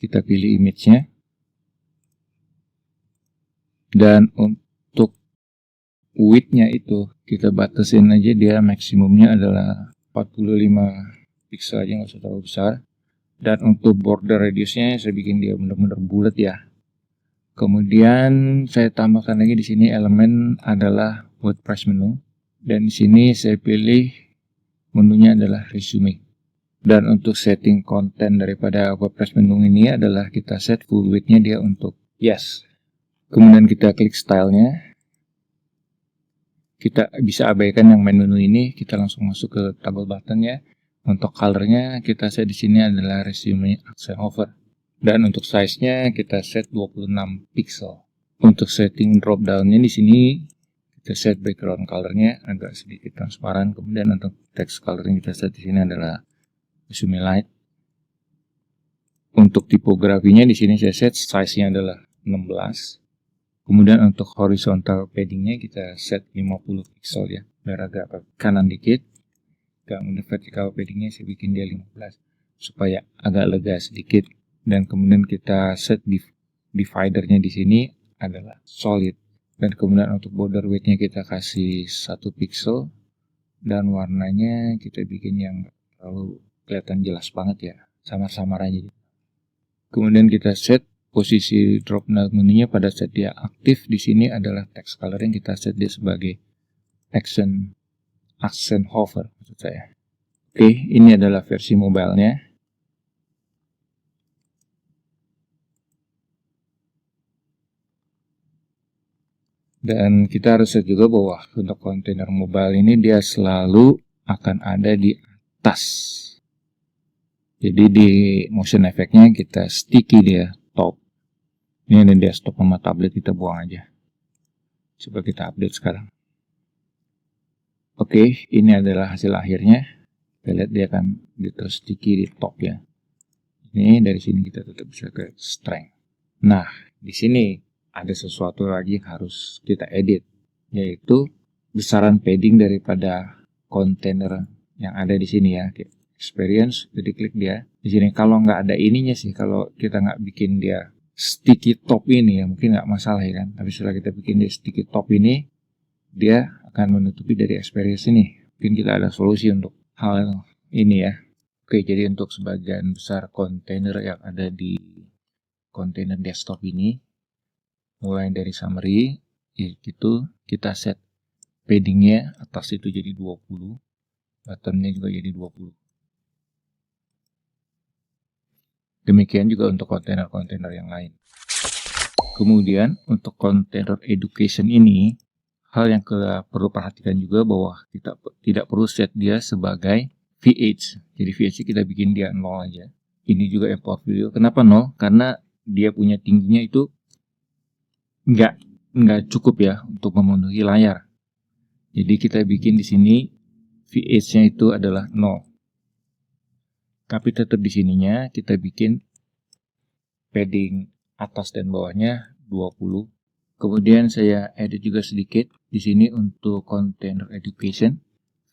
kita pilih image-nya. Dan untuk width-nya itu kita batasin aja, dia maksimumnya adalah 45 pixel aja, nggak usah terlalu besar. Dan untuk border radiusnya saya bikin dia benar-benar bulat ya. Kemudian saya tambahkan lagi di sini elemen adalah WordPress menu, dan di sini saya pilih menunya adalah resume. Dan untuk setting konten daripada WordPress menu ini adalah kita set full width-nya dia untuk yes. Kemudian kita klik stylenya. Kita bisa abaikan yang main menu ini, kita langsung masuk ke toggle button ya. Untuk colornya kita set di sini adalah resume accent hover. Dan untuk size-nya kita set 26 pixel. Untuk setting drop down-nya di sini kita set background color-nya agak sedikit transparan. Kemudian untuk text color yang kita set di sini adalah resume light. Untuk tipografinya di sini saya set size-nya adalah 16. Kemudian untuk horizontal padding-nya kita set 50 pixel ya, biar agak ke kanan dikit. Kemudian vertical padding-nya saya bikin dia 15 supaya agak lega sedikit. Dan kemudian kita set divider-nya di sini adalah solid. Dan kemudian untuk border width-nya kita kasih 1 pixel. Dan warnanya kita bikin yang terlalu kelihatan jelas banget ya, samar-samar aja. Kemudian kita set posisi drop down menunya pada saat dia aktif di sini adalah text color yang kita set dia sebagai accent hover maksud saya. Oke, ini adalah versi mobile-nya. Dan kita harus set juga bahwa untuk kontainer mobile ini dia selalu akan ada di atas. Jadi di motion effect-nya kita sticky dia top. Ini ada desktop sama tablet, kita buang aja. Coba kita update sekarang. Oke, ini adalah hasil akhirnya. Kita lihat dia akan terus sticky di top ya. Ini dari sini kita tetap bisa ke strength. Nah, di sini ada sesuatu lagi yang harus kita edit, yaitu besaran padding daripada kontainer yang ada di sini ya. Experience, jadi klik dia. Di sini kalau nggak ada ininya sih, kalau kita nggak bikin dia sticky top ini ya mungkin nggak masalah ya kan. Tapi setelah kita bikin dia sticky top ini, dia akan menutupi dari experience ini. Mungkin kita ada solusi untuk hal ini ya. Oke, jadi untuk sebagian besar kontainer yang ada di kontainer desktop ini, mulai dari summary itu kita set paddingnya atas itu jadi 20, buttonnya juga jadi 20. Demikian juga untuk kontainer-kontainer yang lain. Kemudian untuk kontainer education ini, hal yang perlu perhatikan juga bahwa kita tidak perlu set dia sebagai VH. Jadi VH kita bikin dia 0 aja. Ini juga import video. Kenapa 0? Karena dia punya tingginya itu nggak cukup ya untuk memenuhi layar. Jadi kita bikin di sini VH-nya itu adalah 0. Tapi tetap di sininya kita bikin padding atas dan bawahnya 20. Kemudian saya edit juga sedikit di sini untuk container education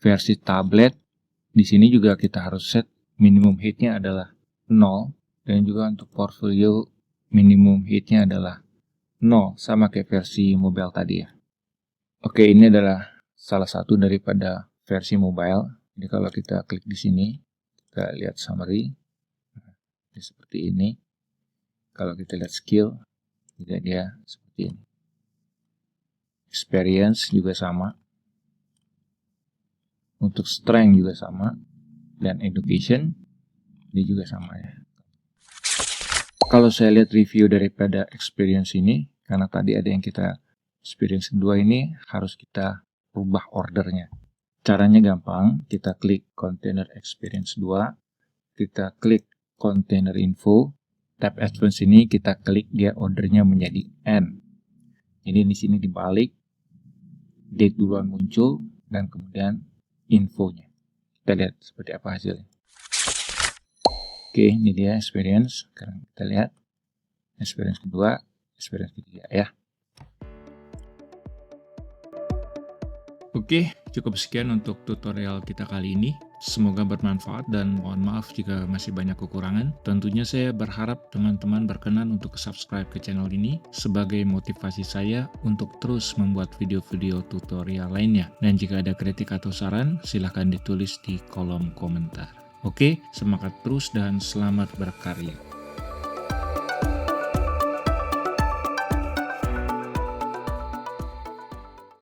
versi tablet. Di sini juga kita harus set minimum height-nya adalah 0 dan juga untuk portfolio minimum height-nya adalah 0 sama kayak versi mobile tadi ya. Oke, ini adalah salah satu daripada versi mobile. Jadi kalau kita klik di sini, kita lihat summary, seperti ini. Kalau kita lihat skill, juga dia seperti ini. Experience juga sama. Untuk strength juga sama. Dan education, dia juga sama ya. Kalau saya lihat review daripada experience ini, karena tadi ada yang kita experience kedua ini, harus kita rubah ordernya. Caranya gampang, kita klik container experience 2, kita klik container info, tab advance ini kita klik dia ordernya menjadi N. Jadi di sini dibalik, date duluan muncul dan kemudian infonya. Kita lihat seperti apa hasilnya. Oke, ini dia experience. Sekarang kita lihat experience kedua, experience ketiga ya. Oke, cukup sekian untuk tutorial kita kali ini. Semoga bermanfaat dan mohon maaf jika masih banyak kekurangan. Tentunya saya berharap teman-teman berkenan untuk subscribe ke channel ini sebagai motivasi saya untuk terus membuat video-video tutorial lainnya. Dan jika ada kritik atau saran, silahkan ditulis di kolom komentar. Oke, semangat terus dan selamat berkarya.